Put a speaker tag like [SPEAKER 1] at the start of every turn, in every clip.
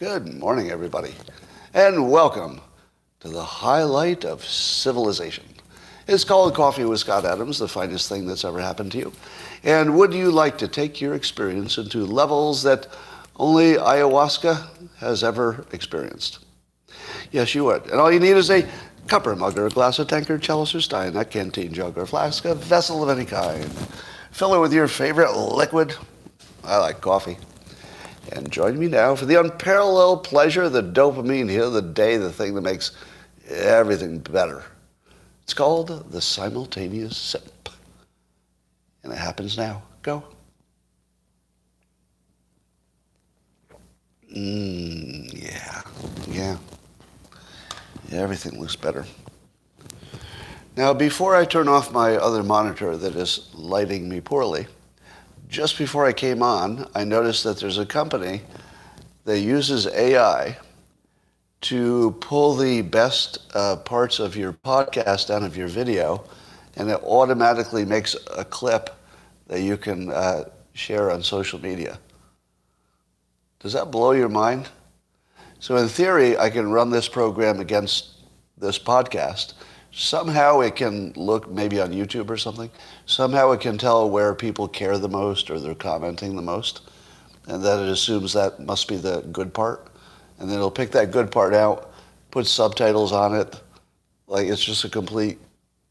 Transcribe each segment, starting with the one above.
[SPEAKER 1] Good morning, everybody, and welcome to the highlight of civilization. It's called Coffee with Scott Adams, the finest thing that's ever happened to you. And would you like to take your experience into levels that only ayahuasca has ever experienced? Yes, you would. And all you need is a cup or mug or a glass of tankard, chalice or stein, a canteen jug or flask, a vessel of any kind. Fill it with your favorite liquid. I like coffee. And join me now for the unparalleled pleasure, the dopamine hit of the day, the thing that makes everything better. It's called the simultaneous sip. And it happens now. Go. Yeah. Everything looks better. Now, before I turn off my other monitor that is lighting me poorly, just before I came on, I noticed that there's a company that uses AI to pull the best parts of your podcast out of your video, and it automatically makes a clip that you can share on social media. Does that blow your mind? So in theory, I can run this program against this podcast. Somehow it can look maybe on YouTube or something. Somehow it can tell where people care the most or they're commenting the most. And then it assumes that must be the good part. And then it'll pick that good part out, put subtitles on it. Like it's just a complete,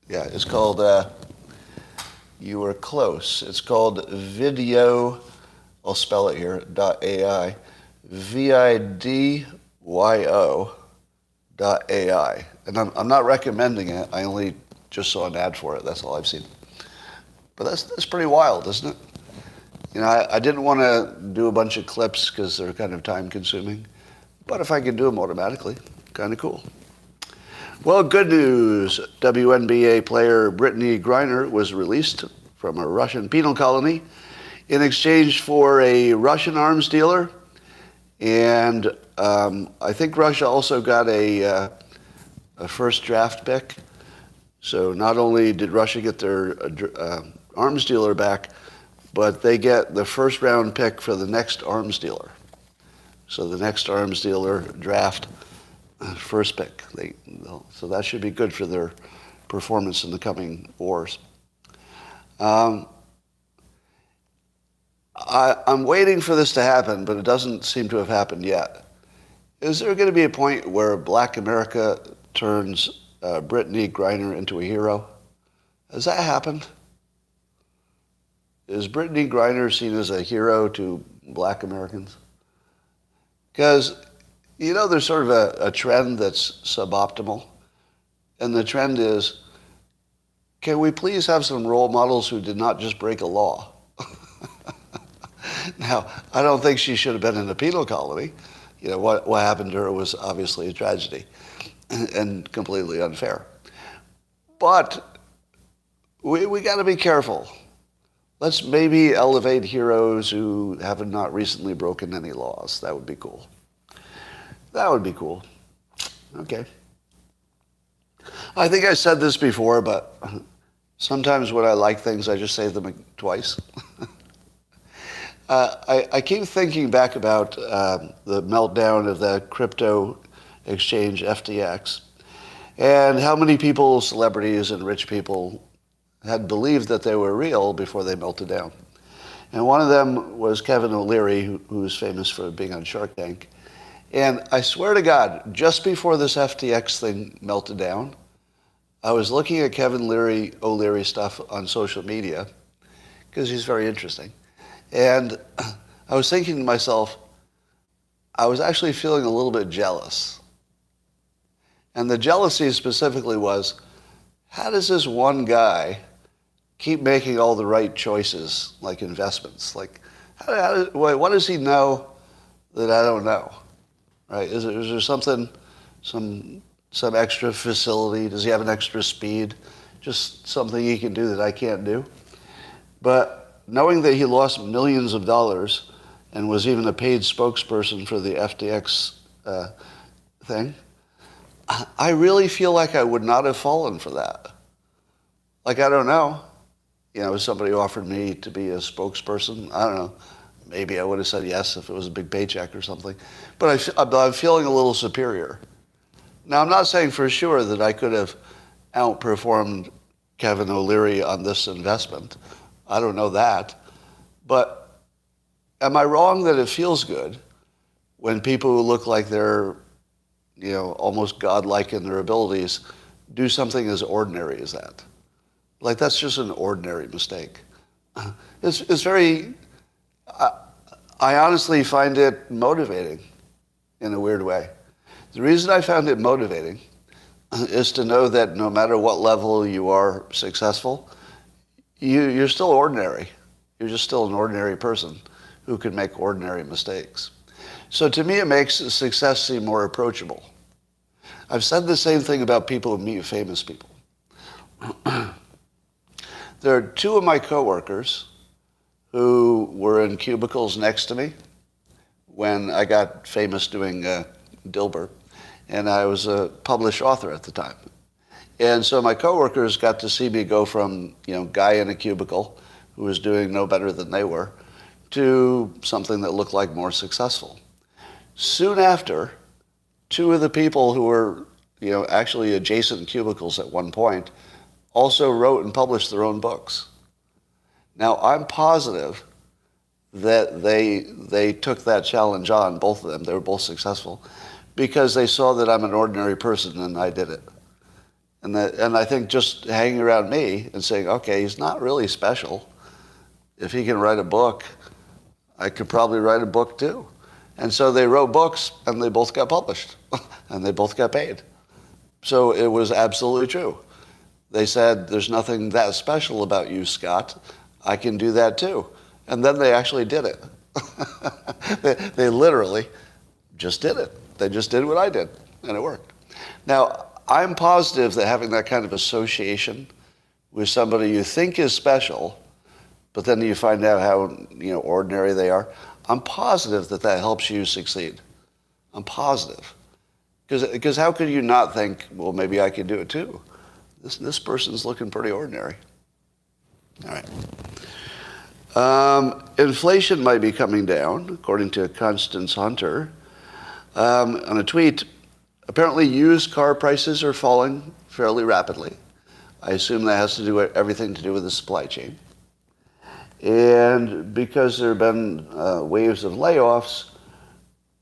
[SPEAKER 1] it's called, you were close. It's called video, I'll spell it here, .ai, vidyo.ai. And I'm not recommending it. I only just saw an ad for it. That's all I've seen. But that's pretty wild, isn't it? You know, I didn't want to do a bunch of clips because they're kind of time consuming. But if I could do them automatically, kind of cool. Well, good news. WNBA player Brittany Griner was released from a Russian penal colony in exchange for a Russian arms dealer. And I think Russia also got a first draft pick. So not only did Russia get their arms dealer back, but they get the first round pick for the next arms dealer. So the next arms dealer draft first pick. So that should be good for their performance in the coming wars. I'm waiting for this to happen, but it doesn't seem to have happened yet. Is there going to be a point where Black America turns Brittany Griner into a hero? Has that happened? Is Brittany Griner seen as a hero to Black Americans? Because, you know, there's sort of a trend that's suboptimal. And the trend is, can we please have some role models who did not just break a law? Now, I don't think she should have been in a penal colony. You know, what happened to her was obviously a tragedy and completely unfair. But we got to be careful. Let's maybe elevate heroes who have not recently broken any laws. That would be cool. That would be cool. Okay. I think I said this before, but sometimes when I like things, I just say them twice. I keep thinking back about the meltdown of the crypto exchange FTX and how many people, celebrities and rich people, had believed that they were real before they melted down. And one of them was Kevin O'Leary, who's famous for being on Shark Tank. And I swear to God, just before this FTX thing melted down, I was looking at Kevin O'Leary stuff on social media because he's very interesting. And I was thinking to myself, I was actually feeling a little bit jealous. And the jealousy specifically was, how does this one guy keep making all the right choices, like investments? Like, what does he know that I don't know? Right? Is there something, some extra facility? Does he have an extra speed? Just something he can do that I can't do? But knowing that he lost millions of dollars and was even a paid spokesperson for the FTX thing, I really feel like I would not have fallen for that. Like, I don't know. You know, somebody offered me to be a spokesperson. I don't know. maybe I would have said yes if it was a big paycheck or something. But I'm feeling a little superior. Now, I'm not saying for sure that I could have outperformed Kevin O'Leary on this investment. I don't know that. But am I wrong that it feels good when people who look like they're, almost godlike in their abilities do something as ordinary as that? Like, that's just an ordinary mistake. It's very, I honestly find it motivating in a weird way. The reason I found it motivating is to know that no matter what level you are successful, you're still ordinary. You're just still an ordinary person who can make ordinary mistakes. So to me, it makes success seem more approachable. I've said the same thing about people who meet famous people. There are two of my coworkers who were in cubicles next to me when I got famous doing Dilbert, and I was a published author at the time. And so my coworkers got to see me go from, guy in a cubicle who was doing no better than they were to something that looked like more successful. Soon after, two of the people who were, actually adjacent cubicles at one point also wrote and published their own books. Now, I'm positive that they took that challenge on, both of them. They were both successful because they saw that I'm an ordinary person and I did it. And I think just hanging around me and saying, okay, he's not really special. If he can write a book, I could probably write a book too. And so they wrote books and they both got published and they both got paid. So it was absolutely true. They said, there's nothing that special about you, Scott. I can do that too. And then they actually did it. They literally just did it. They just did what I did, and it worked. Now, I'm positive that having that kind of association with somebody you think is special, but then you find out how ordinary they are, I'm positive that helps you succeed. I'm positive. Because how could you not think, well, maybe I could do it too? This person's looking pretty ordinary. All right. Inflation might be coming down, according to Constance Hunter. On a tweet, apparently used car prices are falling fairly rapidly. I assume that has to do with everything to do with the supply chain. And because there have been waves of layoffs,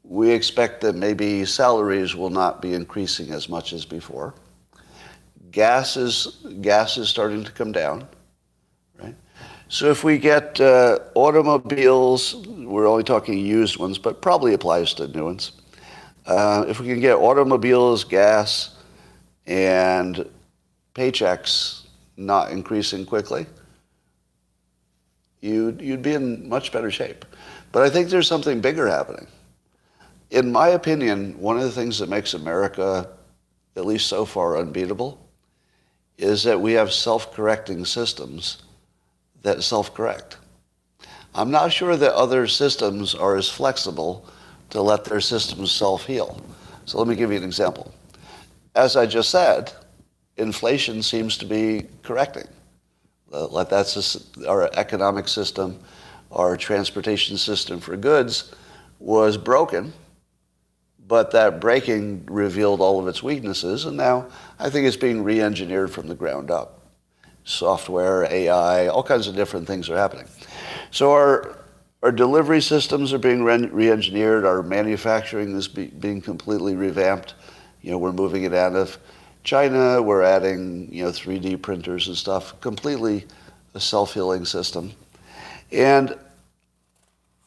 [SPEAKER 1] we expect that maybe salaries will not be increasing as much as before. Gas is starting to come down, right? So if we get automobiles, we're only talking used ones, but probably applies to new ones. If we can get automobiles, gas, and paychecks not increasing quickly, you'd be in much better shape. But I think there's something bigger happening. In my opinion, one of the things that makes America, at least so far, unbeatable is that we have self-correcting systems that self-correct. I'm not sure that other systems are as flexible to let their systems self-heal. So let me give you an example. As I just said, inflation seems to be correcting. Like that's just our economic system, our transportation system for goods was broken, but that breaking revealed all of its weaknesses, and now I think it's being re-engineered from the ground up. Software, AI, all kinds of different things are happening. So our delivery systems are being re-engineered, our manufacturing is being completely revamped. We're moving it out of China, we're adding 3D printers and stuff, completely a self-healing system. And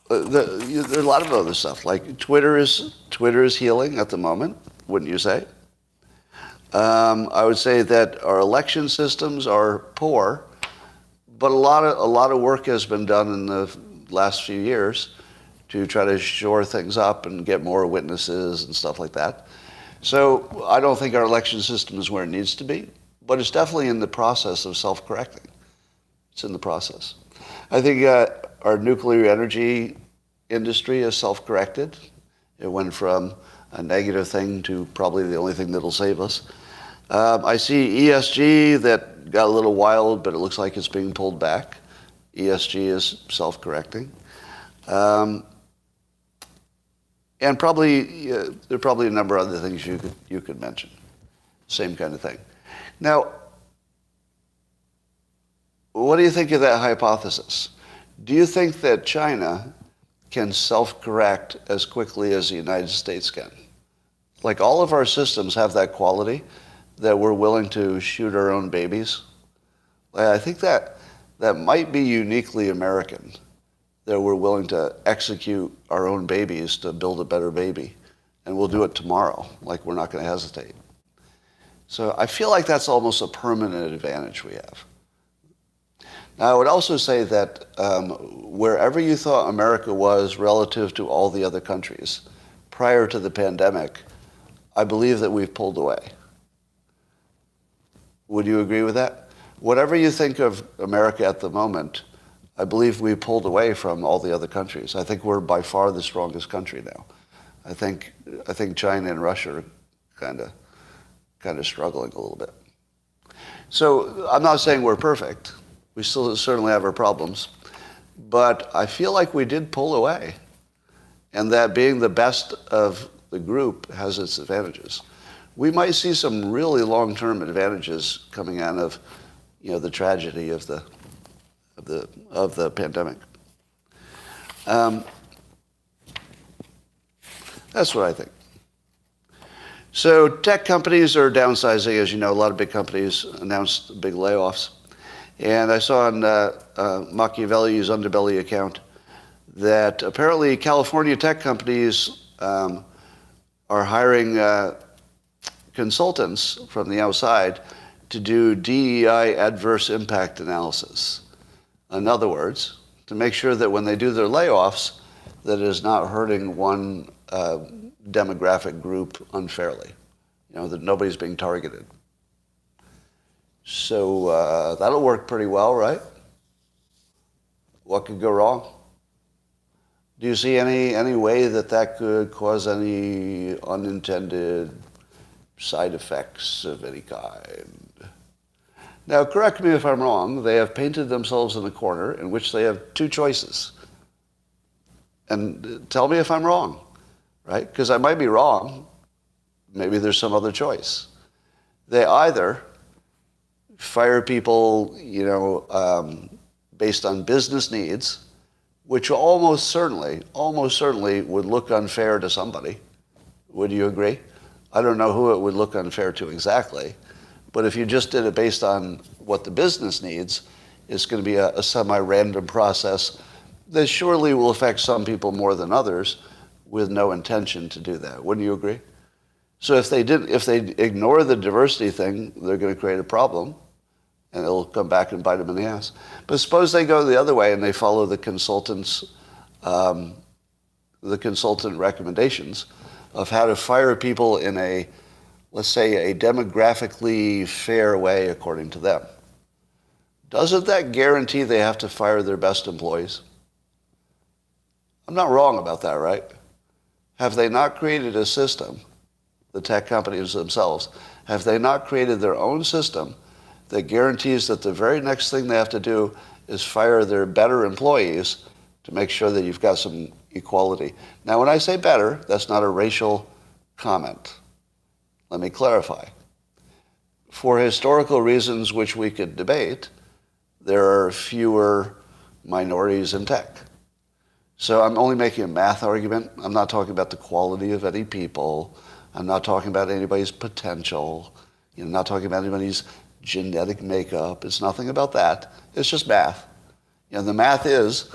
[SPEAKER 1] there's a lot of other stuff, like Twitter is healing at the moment, wouldn't you say? I would say that our election systems are poor, but a lot of work has been done in the last few years to try to shore things up and get more witnesses and stuff like that. So I don't think our election system is where it needs to be, but it's definitely in the process of self-correcting. It's in the process. I think our nuclear energy industry is self-corrected. It went from a negative thing to probably the only thing that'll save us. I see ESG that got a little wild, but it looks like it's being pulled back. ESG is self-correcting. Um, and probably there are probably a number of other things you could mention. Same kind of thing. Now, what do you think of that hypothesis? Do you think that China can self-correct as quickly as the United States can? Like, all of our systems have that quality that we're willing to shoot our own babies. I think that might be uniquely American, that we're willing to execute our own babies to build a better baby. And we'll do it tomorrow. Like, we're not going to hesitate. So I feel like that's almost a permanent advantage we have. Now, I would also say that wherever you thought America was relative to all the other countries prior to the pandemic, I believe that we've pulled away. Would you agree with that? Whatever you think of America at the moment, I believe we pulled away from all the other countries. I think we're by far the strongest country now. I think China and Russia are kind of struggling a little bit. So I'm not saying we're perfect. We still certainly have our problems. But I feel like we did pull away. And that being the best of the group has its advantages. We might see some really long-term advantages coming out of, the tragedy of the pandemic. That's what I think. So tech companies are downsizing. As you know, a lot of big companies announced big layoffs. And I saw on Machiavelli's Underbelly account that apparently California tech companies are hiring consultants from the outside to do DEI adverse impact analysis. In other words, to make sure that when they do their layoffs, that it is not hurting one demographic group unfairly, that nobody's being targeted. So that'll work pretty well, right? What could go wrong? Do you see any way that could cause any unintended side effects of any kind? Now, correct me if I'm wrong. They have painted themselves in a corner in which they have two choices. And tell me if I'm wrong, right? Because I might be wrong. Maybe there's some other choice. They either fire people, based on business needs, which almost certainly would look unfair to somebody. Would you agree? I don't know who it would look unfair to exactly, but if you just did it based on what the business needs, it's going to be a semi-random process that surely will affect some people more than others with no intention to do that. Wouldn't you agree? So if they ignore the diversity thing, they're going to create a problem, and it'll come back and bite them in the ass. But suppose they go the other way and they follow the consultant recommendations of how to fire people in a, let's say, a demographically fair way according to them. Doesn't that guarantee they have to fire their best employees? I'm not wrong about that, right? Have they not created a system, the tech companies themselves, have they not created their own system that guarantees that the very next thing they have to do is fire their better employees to make sure that you've got some equality? Now, when I say better, that's not a racial comment. Let me clarify. For historical reasons which we could debate, there are fewer minorities in tech. So I'm only making a math argument. I'm not talking about the quality of any people. I'm not talking about anybody's potential. I'm not talking about anybody's genetic makeup. It's nothing about that. It's just math. The math is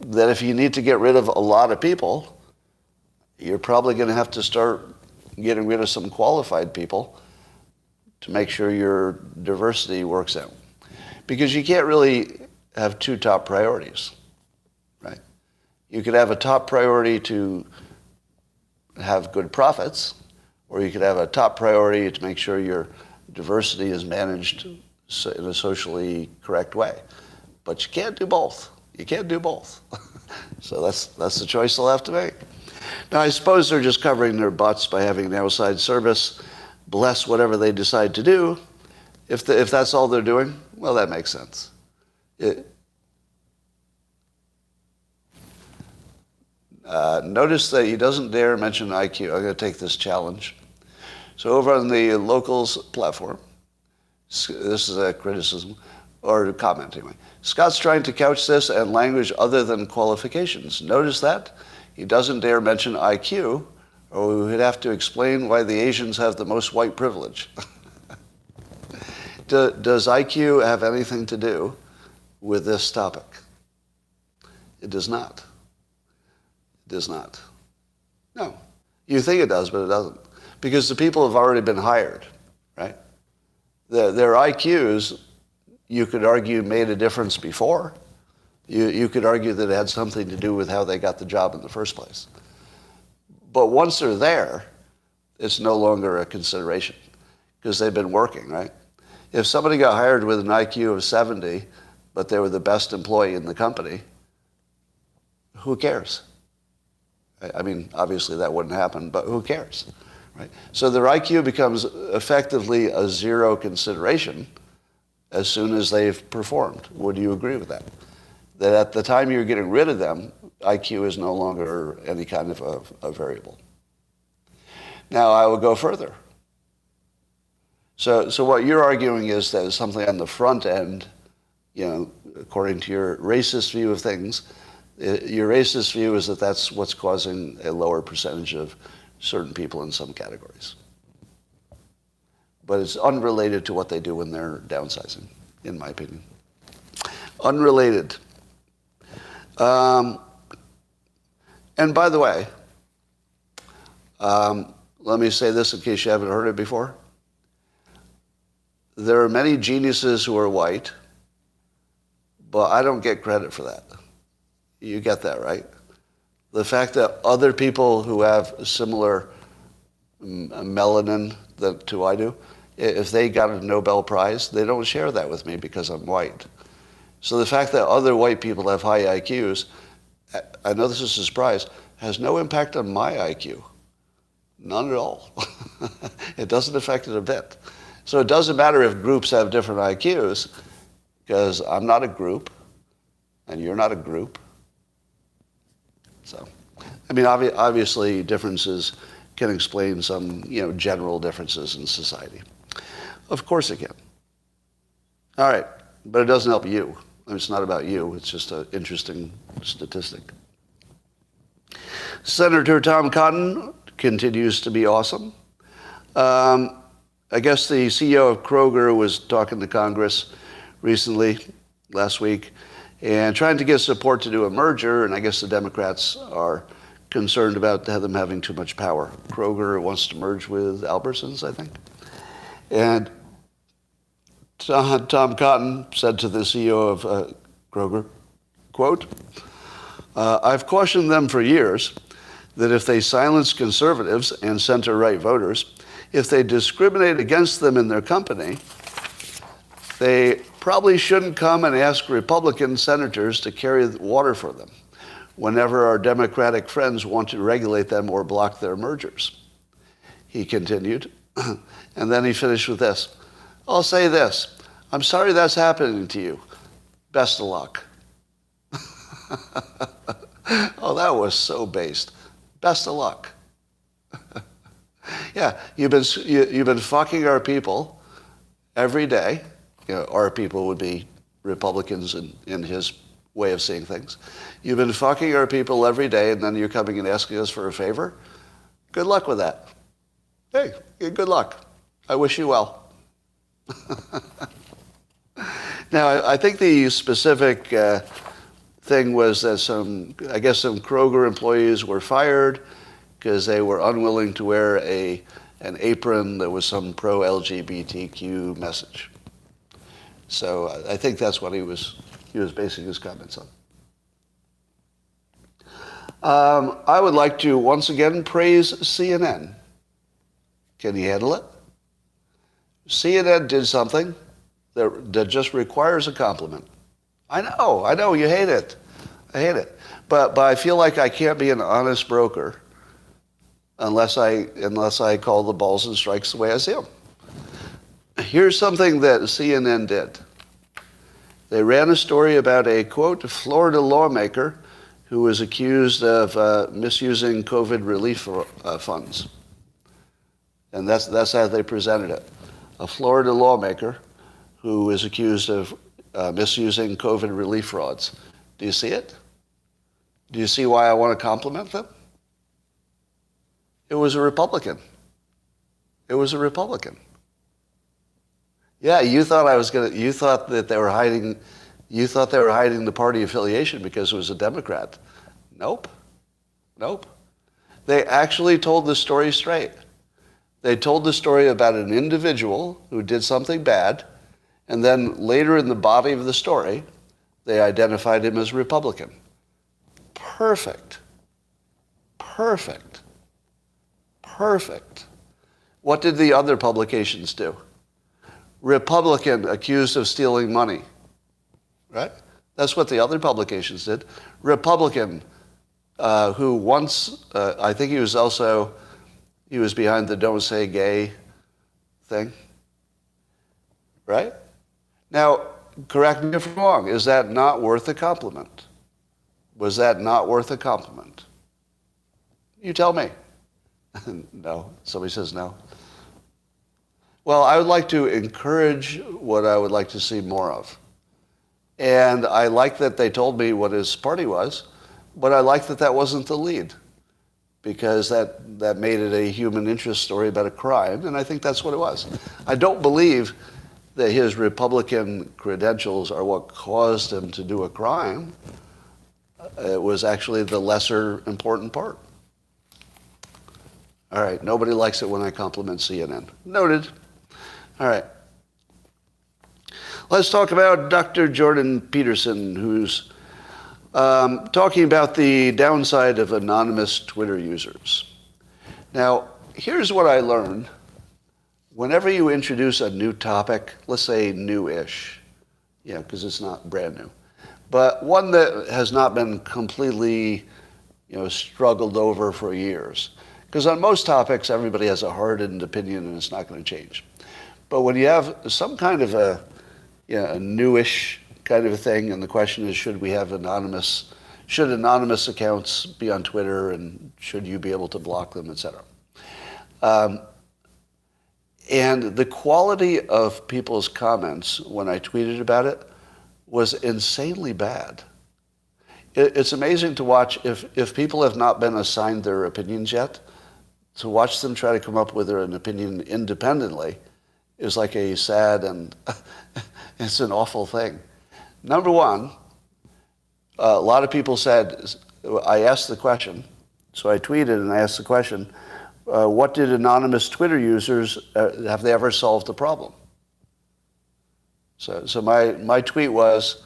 [SPEAKER 1] that if you need to get rid of a lot of people, you're probably going to have to start getting rid of some qualified people to make sure your diversity works out. Because you can't really have two top priorities, right? You could have a top priority to have good profits, or you could have a top priority to make sure your diversity is managed in a socially correct way. But you can't do both. You can't do both. So that's the choice they'll have to make. Now, I suppose they're just covering their butts by having an outside service bless whatever they decide to do. If that's all they're doing, well, that makes sense. Notice that he doesn't dare mention IQ. I'm going to take this challenge. So over on the Locals platform, this is a criticism, or a comment anyway. Scott's trying to couch this in language other than qualifications. Notice that? He doesn't dare mention IQ, or we would have to explain why the Asians have the most white privilege. Does IQ have anything to do with this topic? It does not. It does not. No. You think it does, but it doesn't. Because the people have already been hired, right? Their IQs, you could argue, made a difference before. You could argue that it had something to do with how they got the job in the first place. But once they're there, it's no longer a consideration because they've been working, right? If somebody got hired with an IQ of 70, but they were the best employee in the company, who cares? I mean, obviously that wouldn't happen, but who cares, right? So their IQ becomes effectively a zero consideration as soon as they've performed. Would you agree with that? That at the time you're getting rid of them, IQ is no longer any kind of a variable. Now, I will go further. So what you're arguing is that something on the front end, according to your racist view of things, your racist view is that that's what's causing a lower percentage of certain people in some categories. But it's unrelated to what they do when they're downsizing, in my opinion. Unrelated. And by the way, let me say this in case you haven't heard it before. There are many geniuses who are white, but I don't get credit for that. You get that, right? The fact that other people who have similar melanin to I do, if they got a Nobel Prize, they don't share that with me because I'm white. So the fact that other white people have high IQs, I know this is a surprise, has no impact on my IQ. None at all. It doesn't affect it a bit. So it doesn't matter if groups have different IQs, because I'm not a group, and you're not a group. So, I mean, obviously differences can explain some, general differences in society. Of course it can. All right, but it doesn't help you. I mean, it's not about you. It's just an interesting statistic. Senator Tom Cotton continues to be awesome. I guess the CEO of Kroger was talking to Congress recently, last week, and trying to get support to do a merger, and I guess the Democrats are concerned about them having too much power. Kroger wants to merge with Albertsons, I think. And Tom Cotton said to the CEO of Kroger, quote, I've cautioned them for years that if they silence conservatives and center-right voters, if they discriminate against them in their company, they probably shouldn't come and ask Republican senators to carry water for them whenever our Democratic friends want to regulate them or block their mergers. He continued, and then he finished with this. I'll say this. I'm sorry that's happening to you. Best of luck. Oh, that was so based. Best of luck. Yeah, you've been fucking our people every day. Our people would be Republicans in his way of seeing things. You've been fucking our people every day, and then you're coming and asking us for a favor? Good luck with that. Hey, good luck. I wish you well. Now, I think the specific thing was that some Kroger employees were fired because they were unwilling to wear an apron that was some pro-LGBTQ message. So I think that's what he was basing his comments on. I would like to once again praise CNN. Can you handle it? CNN did something that just requires a compliment. I know, you hate it. I hate it. But I feel like I can't be an honest broker unless I call the balls and strikes the way I see them. Here's something that CNN did. They ran a story about a, quote, Florida lawmaker who was accused of misusing COVID relief funds. And that's how they presented it. A Florida lawmaker who is accused of misusing COVID relief frauds. Do you see it? Do you see why I want to compliment them? It was a Republican. It was a Republican. Yeah, you thought that they were hiding the party affiliation because it was a Democrat. Nope. They actually told the story straight. They told the story about an individual who did something bad, and then later in the body of the story, they identified him as Republican. Perfect. What did the other publications do? Republican accused of stealing money, right? That's what the other publications did. Republican, who once, I think he was behind the Don't Say Gay thing, right? Now, correct me if I'm wrong, is that not worth a compliment? Was that not worth a compliment? You tell me. No, somebody says no. Well, I would like to encourage what I would like to see more of. And I like that they told me what his party was, but I like that that wasn't the lead, because that made it a human interest story about a crime, and I think that's what it was. I don't believe that his Republican credentials are what caused him to do a crime. It was actually the lesser important part. All right, nobody likes it when I compliment CNN. Noted. All right. Let's talk about Dr. Jordan Peterson, who's talking about the downside of anonymous Twitter users. Now, here's what I learned. Whenever you introduce a new topic, let's say new-ish, because it's not brand new, but one that has not been completely, struggled over for years. Because on most topics, everybody has a hardened opinion and it's not going to change. But when you have some kind of a newish kind of a thing, and the question is, should anonymous accounts be on Twitter, and should you be able to block them, et cetera? And the quality of people's comments when I tweeted about it was insanely bad. It's amazing to watch, if people have not been assigned their opinions yet, to watch them try to come up with an opinion independently is like a sad and it's an awful thing. Number one, a lot of people said, I asked the question, so I tweeted and I asked the question, what did anonymous Twitter users, have they ever solved the problem? So my tweet was,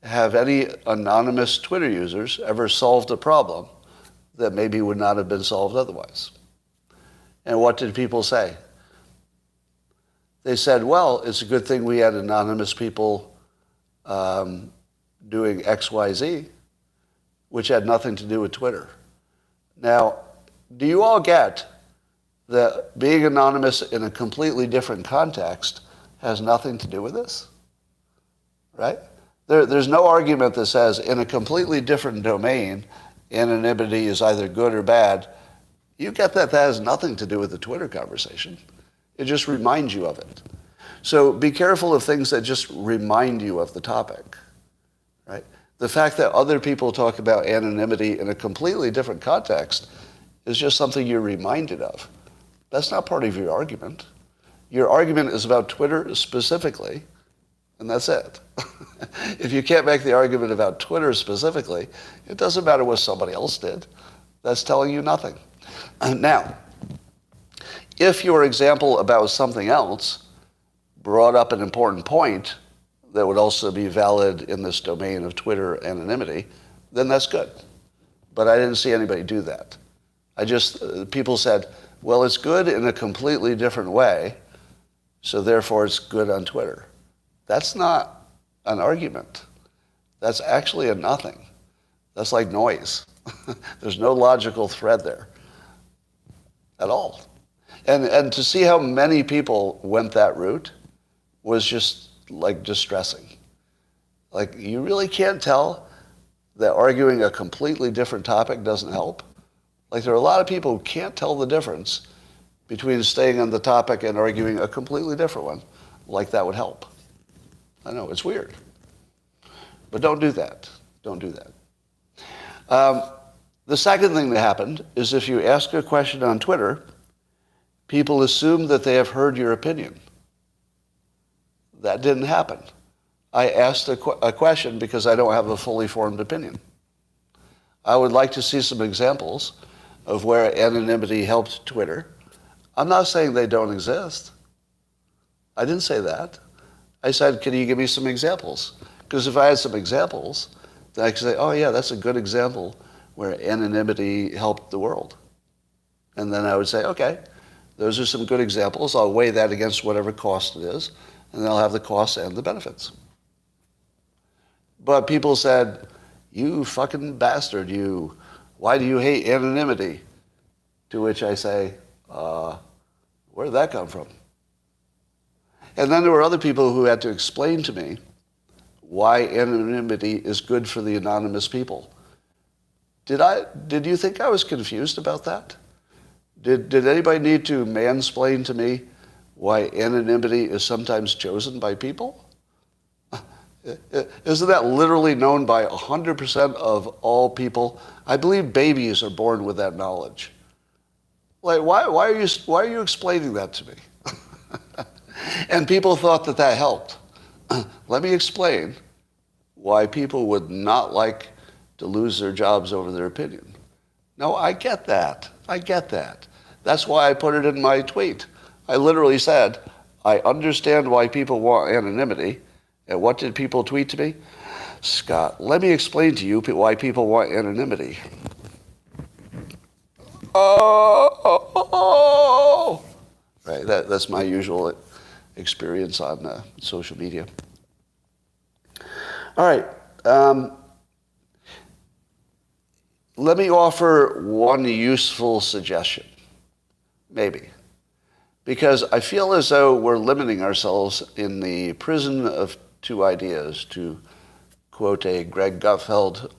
[SPEAKER 1] have any anonymous Twitter users ever solved a problem that maybe would not have been solved otherwise? And what did people say? They said, well, it's a good thing we had anonymous people doing X, Y, Z, which had nothing to do with Twitter. Now, do you all get that being anonymous in a completely different context has nothing to do with this? Right? There's no argument that says in a completely different domain, anonymity is either good or bad. You get that has nothing to do with the Twitter conversation. It just reminds you of it. So be careful of things that just remind you of the topic, right? The fact that other people talk about anonymity in a completely different context is just something you're reminded of. That's not part of your argument. Your argument is about Twitter specifically, and that's it. If you can't make the argument about Twitter specifically, it doesn't matter what somebody else did. That's telling you nothing. Now, if your example about something else brought up an important point that would also be valid in this domain of Twitter anonymity, then that's good. But I didn't see anybody do that. People said, well, it's good in a completely different way, so therefore it's good on Twitter. That's not an argument. That's actually a nothing. That's like noise. There's no logical thread there at all. And to see how many people went that route was just like distressing. Like, you really can't tell that arguing a completely different topic doesn't help? Like, there are a lot of people who can't tell the difference between staying on the topic and arguing a completely different one. Like that would help. I know, it's weird. But don't do that. Don't do that. The second thing that happened is if you ask a question on Twitter, people assume that they have heard your opinion. That didn't happen. I asked a question because I don't have a fully formed opinion. I would like to see some examples of where anonymity helped Twitter. I'm not saying they don't exist. I didn't say that. I said, can you give me some examples? Because if I had some examples, then I could say, oh yeah, that's a good example where anonymity helped the world. And then I would say, okay, those are some good examples. I'll weigh that against whatever cost it is, and then I'll have the costs and the benefits. But people said, you fucking bastard, you. Why do you hate anonymity? To which I say, where did that come from? And then there were other people who had to explain to me why anonymity is good for the anonymous people. Did you think I was confused about that? Did anybody need to mansplain to me why anonymity is sometimes chosen by people? Isn't that literally known by 100% of all people? I believe babies are born with that knowledge. Like, why are you explaining that to me? And people thought that helped. Let me explain why people would not like to lose their jobs over their opinion. No, I get that. I get that. That's why I put it in my tweet. I literally said, I understand why people want anonymity. And what did people tweet to me? Scott, let me explain to you why people want anonymity. Oh! Right, that's my usual experience on social media. All right. Let me offer one useful suggestion. Maybe. Because I feel as though we're limiting ourselves in the prison of two ideas, to quote a Greg Gutfeld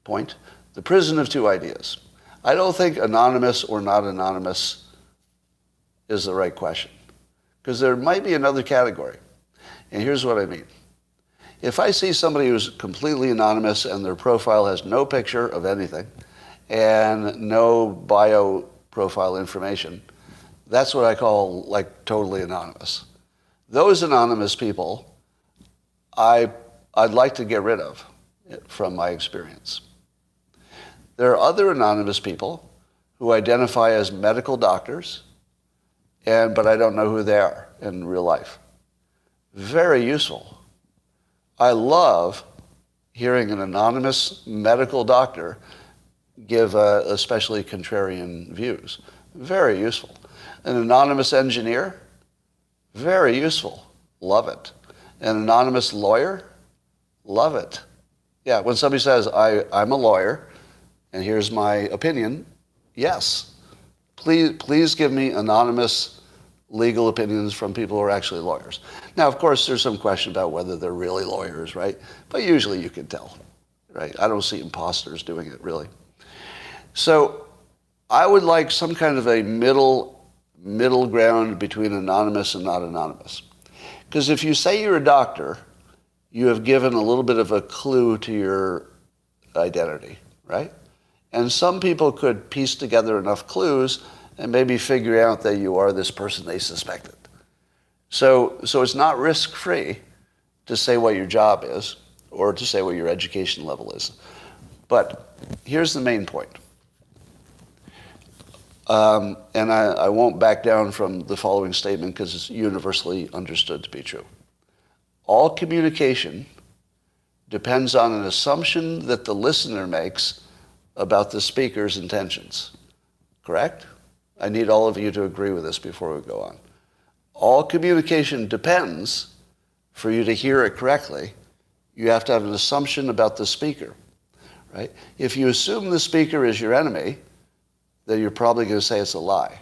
[SPEAKER 1] point, the prison of two ideas. I don't think anonymous or not anonymous is the right question, because there might be another category. And here's what I mean. If I see somebody who's completely anonymous and their profile has no picture of anything and no bio profile information, that's what I call like totally anonymous. Those anonymous people, I'd like to get rid of from my experience. There are other anonymous people who identify as medical doctors, but I don't know who they are in real life. Very useful. I love hearing an anonymous medical doctor give especially contrarian views. Very useful. An anonymous engineer, very useful. Love it. An anonymous lawyer, love it. Yeah, when somebody says, I'm a lawyer, and here's my opinion, yes. Please give me anonymous legal opinions from people who are actually lawyers. Now, of course, there's some question about whether they're really lawyers, right? But usually you can tell, right? I don't see imposters doing it, really. So I would like some kind of a middle ground between anonymous and not anonymous. Because if you say you're a doctor, you have given a little bit of a clue to your identity, right? And some people could piece together enough clues and maybe figure out that you are this person they suspected. So it's not risk-free to say what your job is or to say what your education level is. But here's the main point. And I won't back down from the following statement because it's universally understood to be true. All communication depends on an assumption that the listener makes about the speaker's intentions. Correct? I need all of you to agree with this before we go on. All communication depends, for you to hear it correctly, you have to have an assumption about the speaker, right? If you assume the speaker is your enemy, then you're probably going to say it's a lie.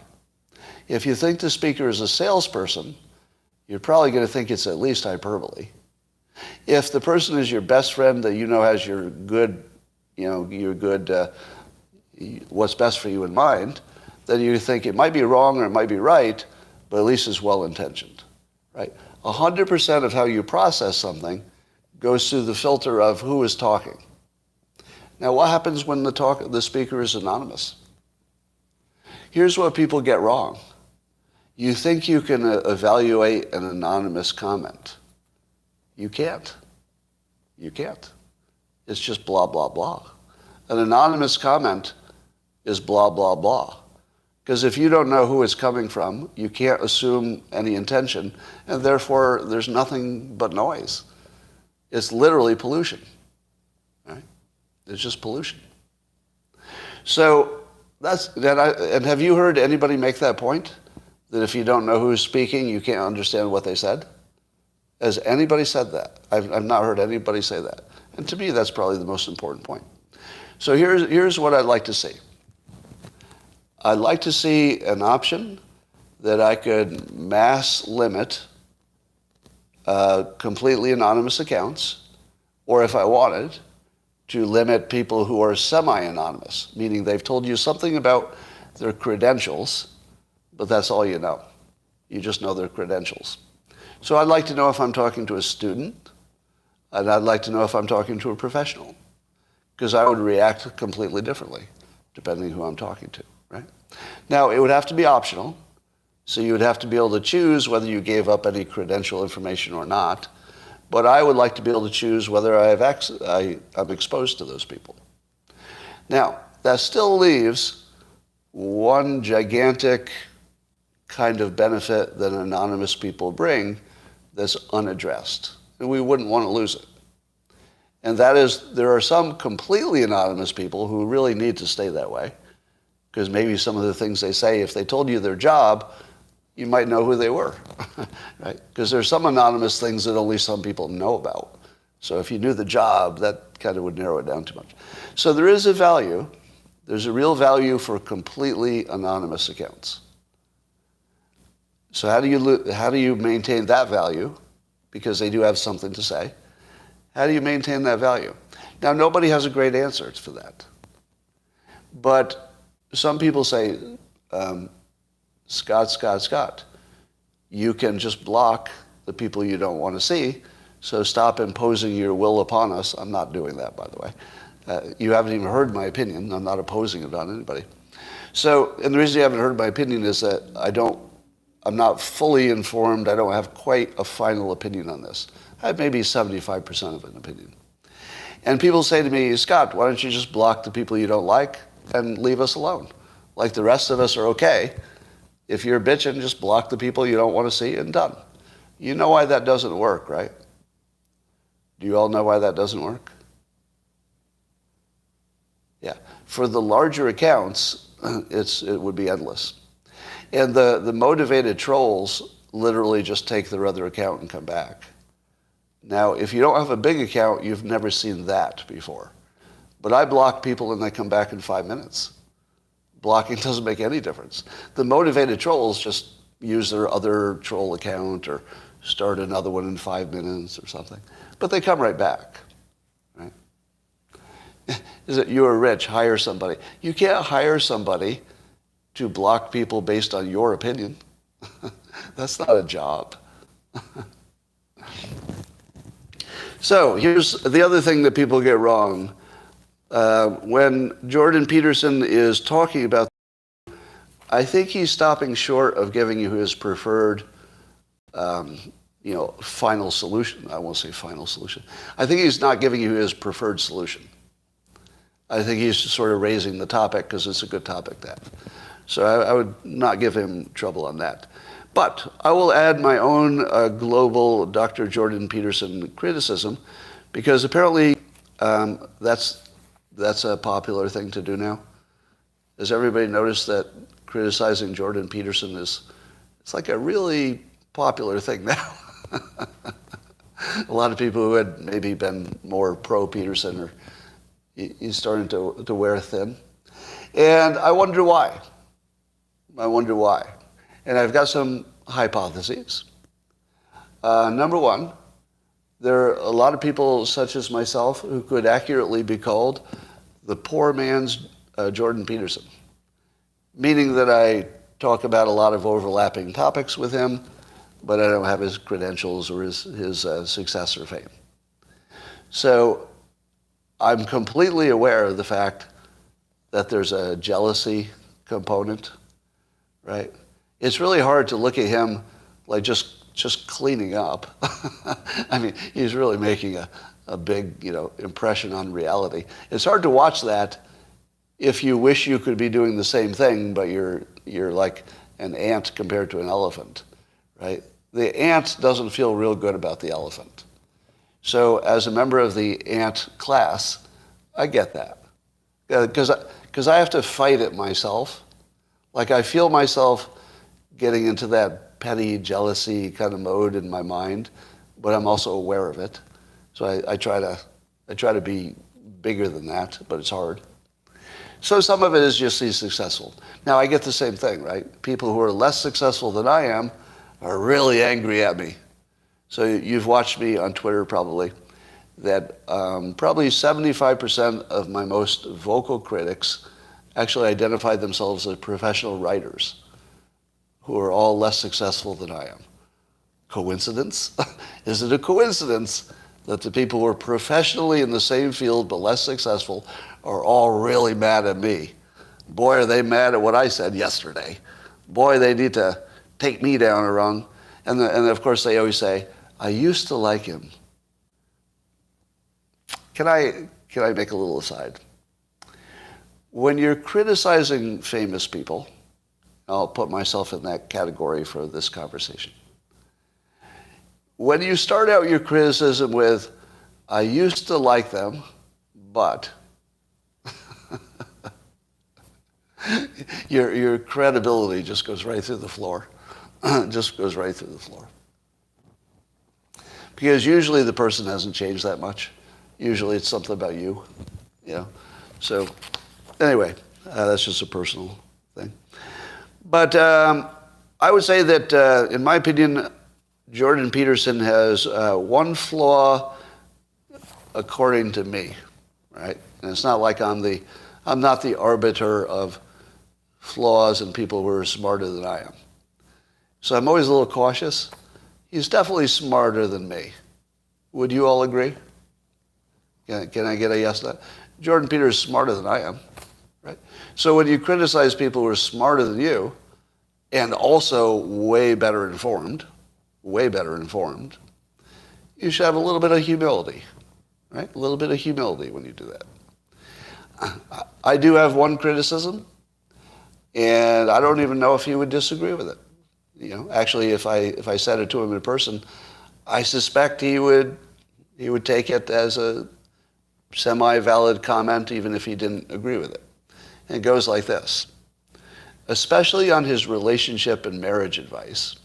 [SPEAKER 1] If you think the speaker is a salesperson, you're probably going to think it's at least hyperbole. If the person is your best friend that you know has your good, what's best for you in mind, then you think it might be wrong or it might be right, but at least it's well-intentioned, right? 100% of how you process something goes through the filter of who is talking. Now, what happens when the speaker is anonymous? Here's what people get wrong. You think you can evaluate an anonymous comment. You can't. You can't. It's just blah, blah, blah. An anonymous comment is blah, blah, blah. Because if you don't know who it's coming from, you can't assume any intention, and therefore there's nothing but noise. It's literally pollution. Right? It's just pollution. So and have you heard anybody make that point? That if you don't know who's speaking, you can't understand what they said? Has anybody said that? I've not heard anybody say that. And to me, that's probably the most important point. So here's what I'd like to see. I'd like to see an option that I could mass limit completely anonymous accounts, or if I wanted, to limit people who are semi-anonymous, meaning they've told you something about their credentials, but that's all you know. You just know their credentials. So I'd like to know if I'm talking to a student, and I'd like to know if I'm talking to a professional, because I would react completely differently depending who I'm talking to, right? Now, it would have to be optional, so you would have to be able to choose whether you gave up any credential information or not, but I would like to be able to choose whether I'm exposed to those people. Now, that still leaves one gigantic kind of benefit that anonymous people bring that's unaddressed, and we wouldn't want to lose it. And that is, there are some completely anonymous people who really need to stay that way, because maybe some of the things they say, if they told you their job, you might know who they were, right? Because there's some anonymous things that only some people know about. So if you knew the job, that kind of would narrow it down too much. So there is a value. There's a real value for completely anonymous accounts. So how do you maintain that value? Because they do have something to say. How do you maintain that value? Now, nobody has a great answer for that. But some people say, Scott, you can just block the people you don't want to see, so stop imposing your will upon us. I'm not doing that, by the way. You haven't even heard my opinion. I'm not opposing it on anybody. So, and the reason you haven't heard my opinion is that I'm not fully informed. I don't have quite a final opinion on this. I have maybe 75% of an opinion. And people say to me, Scott, why don't you just block the people you don't like and leave us alone? Like the rest of us are okay. If you're bitching, just block the people you don't want to see and done. You know why that doesn't work, right? Do you all know why that doesn't work? Yeah. For the larger accounts, it would be endless. And the motivated trolls literally just take their other account and come back. Now, if you don't have a big account, you've never seen that before. But I block people and they come back in 5 minutes. Blocking doesn't make any difference. The motivated trolls just use their other troll account or start another one in 5 minutes or something. But they come right back, right? Is it you're rich, hire somebody. You can't hire somebody to block people based on your opinion. That's not a job. So here's the other thing that people get wrong. When Jordan Peterson is talking about, I think he's stopping short of giving you his preferred, final solution. I won't say final solution. I think he's not giving you his preferred solution. I think he's just sort of raising the topic because it's a good topic to have. So I would not give him trouble on that. But I will add my own global Dr. Jordan Peterson criticism, because apparently that's a popular thing to do now. Has everybody noticed that criticizing Jordan Peterson it's like a really popular thing now? A lot of people who had maybe been more pro-Peterson he's starting to wear thin. And I wonder why. And I've got some hypotheses. Number one, there are a lot of people such as myself who could accurately be called the poor man's Jordan Peterson, meaning that I talk about a lot of overlapping topics with him, but I don't have his credentials or his success or fame. So I'm completely aware of the fact that there's a jealousy component, right? It's really hard to look at him like just cleaning up. I mean, he's really making a big, impression on reality. It's hard to watch that if you wish you could be doing the same thing, but you're like an ant compared to an elephant, right? The ant doesn't feel real good about the elephant. So as a member of the ant class, I get that. Because I have to fight it myself. Like I feel myself getting into that petty jealousy kind of mode in my mind, but I'm also aware of it. So I try to be bigger than that, but it's hard. So some of it is just he's successful. Now I get the same thing, right? People who are less successful than I am are really angry at me. So you've watched me on Twitter probably, that probably 75% of my most vocal critics actually identify themselves as professional writers who are all less successful than I am. Coincidence? Is it a coincidence that the people who are professionally in the same field but less successful are all really mad at me? Boy, are they mad at what I said yesterday. Boy, they need to take me down a rung. And of course they always say, I used to like him. Can I make a little aside? When you're criticizing famous people, I'll put myself in that category for this conversation. When you start out your criticism with, I used to like them, but your credibility just goes right through the floor. Just goes right through the floor. Because usually the person hasn't changed that much. Usually it's something about you, So anyway, that's just a personal thing. But I would say that, in my opinion, Jordan Peterson has one flaw according to me, right? And it's not like I'm not the arbiter of flaws in people who are smarter than I am. So I'm always a little cautious. He's definitely smarter than me. Would you all agree? Can I get a yes to that? Jordan Peterson is smarter than I am, right? So when you criticize people who are smarter than you and also way better informed, you should have a little bit of humility, right? A little bit of humility when you do that. I do have one criticism, and I don't even know if he would disagree with it. Actually, if I said it to him in person, I suspect he would take it as a semi-valid comment, even if he didn't agree with it. And it goes like this. Especially on his relationship and marriage advice,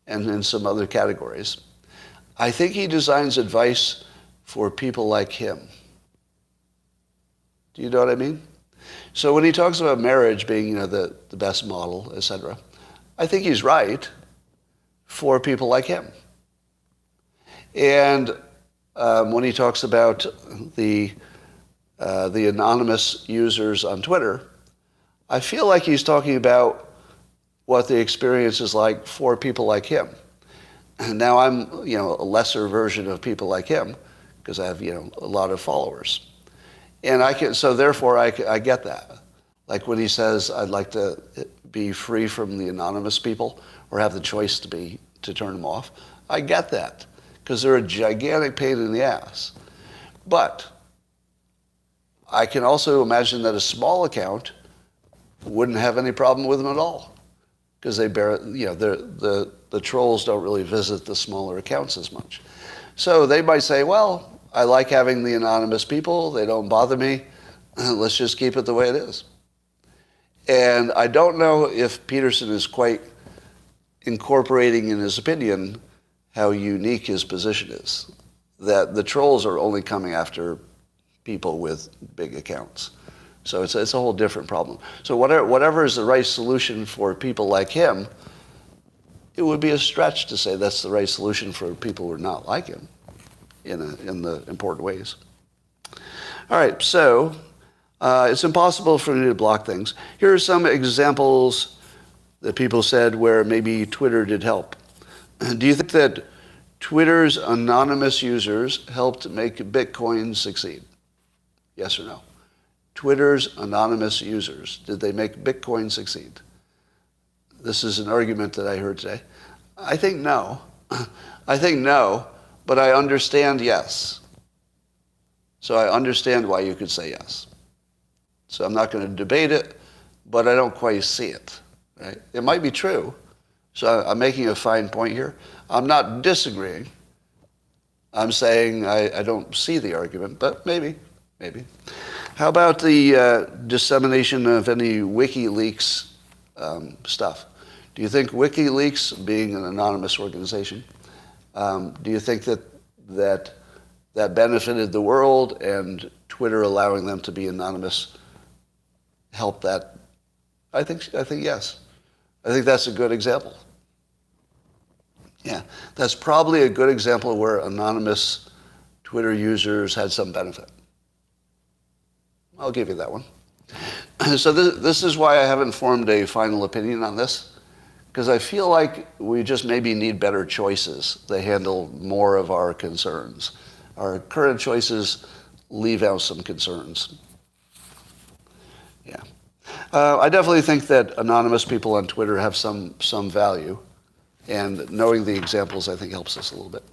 [SPEAKER 1] and in some other categories, I think he designs advice for people like him. Do you know what I mean? So when he talks about marriage being, the best model, etc., I think he's right for people like him. And when he talks about the anonymous users on Twitter, I feel like he's talking about what the experience is like for people like him. And now I'm, a lesser version of people like him because I have, a lot of followers. And so therefore I get that. Like when he says, I'd like to be free from the anonymous people or have the choice to turn them off. I get that because they're a gigantic pain in the ass. But I can also imagine that a small account wouldn't have any problem with them at all because they the trolls don't really visit the smaller accounts as much. So they might say, well, I like having the anonymous people. They don't bother me. Let's just keep it the way it is. And I don't know if Peterson is quite incorporating in his opinion how unique his position is. That the trolls are only coming after people with big accounts. So it's a whole different problem. So whatever is the right solution for people like him, it would be a stretch to say that's the right solution for people who are not like him. in the important ways. All right, so it's impossible for me to block things. Here are some examples that people said where maybe Twitter did help. Do you think that Twitter's anonymous users helped make Bitcoin succeed? Yes or no? Twitter's anonymous users, did they make Bitcoin succeed? This is an argument that I heard today. I think no. I think no, but I understand yes. So I understand why you could say yes. So I'm not going to debate it, but I don't quite see it. Right? It might be true. So I'm making a fine point here. I'm not disagreeing. I'm saying I don't see the argument, but maybe. How about the dissemination of any WikiLeaks stuff? Do you think WikiLeaks, being an anonymous organization, do you think that benefited the world, and Twitter allowing them to be anonymous helped that? I think yes. I think that's a good example. Yeah, that's probably a good example where anonymous Twitter users had some benefit. I'll give you that one. So this is why I haven't formed a final opinion on this, because I feel like we just maybe need better choices that handle more of our concerns. Our current choices leave out some concerns. Yeah. I definitely think that anonymous people on Twitter have some value, and knowing the examples, I think, helps us a little bit.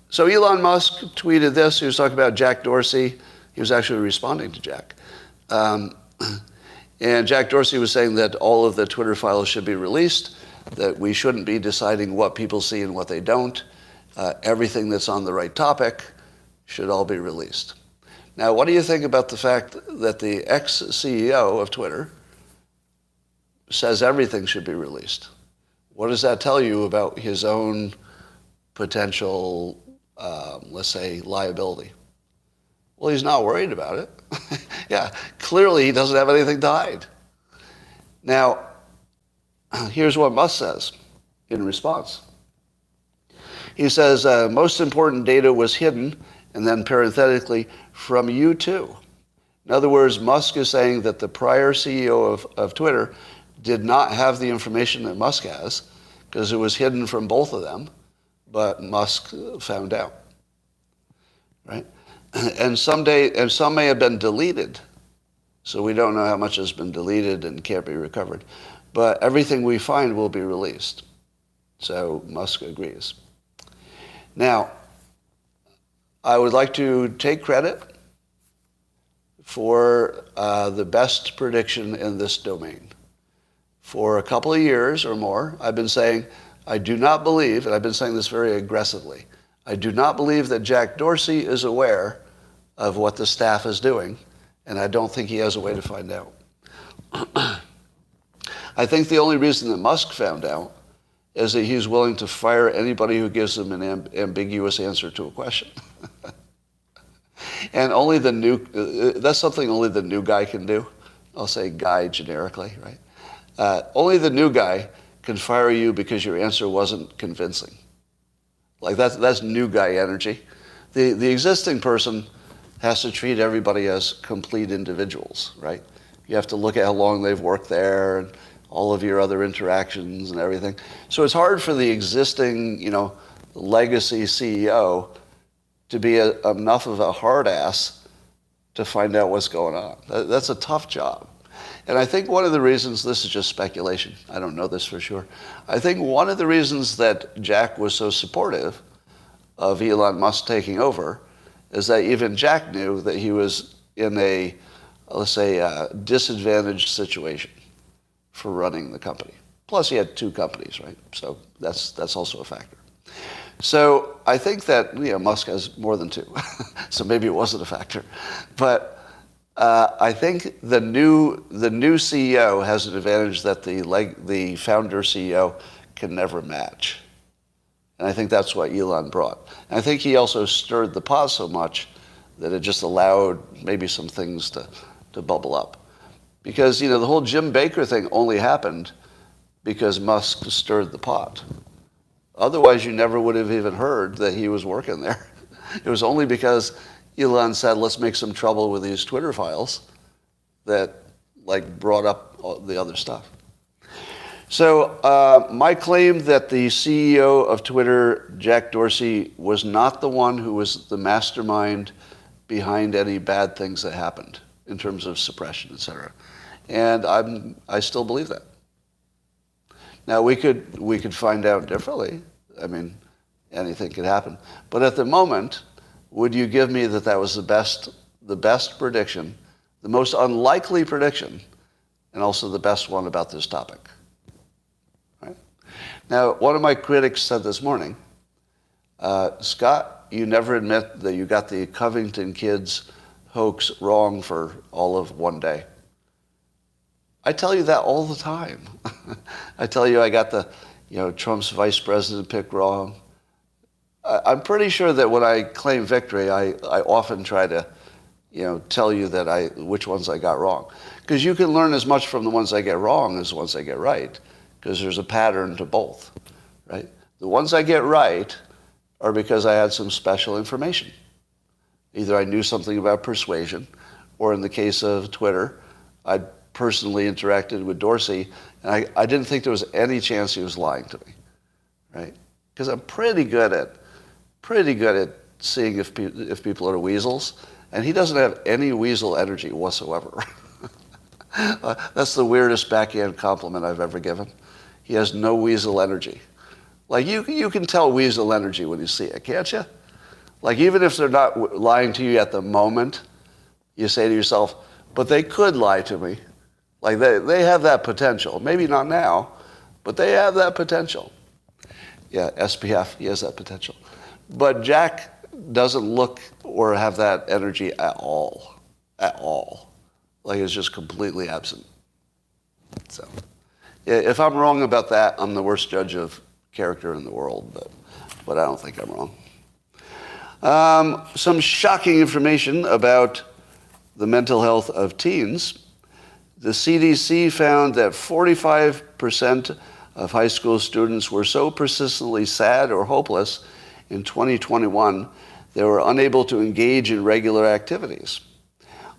[SPEAKER 1] So Elon Musk tweeted this. He was talking about Jack Dorsey. He was actually responding to Jack. And Jack Dorsey was saying that all of the Twitter files should be released, that we shouldn't be deciding what people see and what they don't. Everything that's on the right topic should all be released. Now, what do you think about the fact that the ex-CEO of Twitter says everything should be released? What does that tell you about his own potential, let's say, liability? Well, he's not worried about it. Yeah, clearly he doesn't have anything to hide. Now, here's what Musk says in response. He says, most important data was hidden, and then parenthetically, from you too. In other words, Musk is saying that the prior CEO of Twitter did not have the information that Musk has, because it was hidden from both of them, but Musk found out, right? And some may have been deleted, so we don't know how much has been deleted and can't be recovered. But everything we find will be released. So Musk agrees. Now, I would like to take credit for the best prediction in this domain. For a couple of years or more, I've been saying, I do not believe, and I've been saying this very aggressively, I do not believe that Jack Dorsey is aware of what the staff is doing, and I don't think he has a way to find out. I think the only reason that Musk found out is that he's willing to fire anybody who gives him an ambiguous answer to a question. And that's something only the new guy can do. I'll say guy generically, right? Only the new guy can fire you because your answer wasn't convincing. Like that's new guy energy. The existing person has to treat everybody as complete individuals, right? You have to look at how long they've worked there and all of your other interactions and everything. So it's hard for the existing, legacy CEO to be enough of a hard ass to find out what's going on. That's a tough job. And I think one of the reasons, this is just speculation, I don't know this for sure, I think one of the reasons that Jack was so supportive of Elon Musk taking over is that even Jack knew that he was in a, let's say, a disadvantaged situation for running the company. Plus he had two companies, right? So that's also a factor. So I think that Musk has more than two, so maybe it wasn't a factor. But I think the new CEO has an advantage that the founder CEO can never match. And I think that's what Elon brought. And I think he also stirred the pot so much that it just allowed maybe some things to bubble up. Because the whole Jim Baker thing only happened because Musk stirred the pot. Otherwise, you never would have even heard that he was working there. It was only because Elon said, let's make some trouble with these Twitter files that brought up all the other stuff. So my claim that the CEO of Twitter, Jack Dorsey, was not the one who was the mastermind behind any bad things that happened in terms of suppression, et cetera. And I still believe that. Now, we could find out differently. I mean, anything could happen. But at the moment, would you give me that was the best prediction, the most unlikely prediction, and also the best one about this topic? Right? Now, one of my critics said this morning, Scott, you never admit that you got the Covington kids hoax wrong for all of one day. I tell you that all the time. I tell you I got the, Trump's vice president pick wrong. I'm pretty sure that when I claim victory, I often try to, tell you which ones I got wrong. Because you can learn as much from the ones I get wrong as the ones I get right, because there's a pattern to both, right? The ones I get right are because I had some special information. Either I knew something about persuasion, or in the case of Twitter, I personally interacted with Dorsey, and I didn't think there was any chance he was lying to me, right? Because I'm pretty good at seeing if people are weasels, and he doesn't have any weasel energy whatsoever. That's the weirdest backhand compliment I've ever given. He has no weasel energy. You can tell weasel energy when you see it, can't you? Even if they're not lying to you at the moment, you say to yourself, but they could lie to me. They have that potential. Maybe not now, but they have that potential. Yeah, SPF, he has that potential. But Jack doesn't look or have that energy at all. At all. It's just completely absent. So, if I'm wrong about that, I'm the worst judge of character in the world, but I don't think I'm wrong. Some shocking information about the mental health of teens. The CDC found that 45% of high school students were so persistently sad or hopeless in 2021 they were unable to engage in regular activities.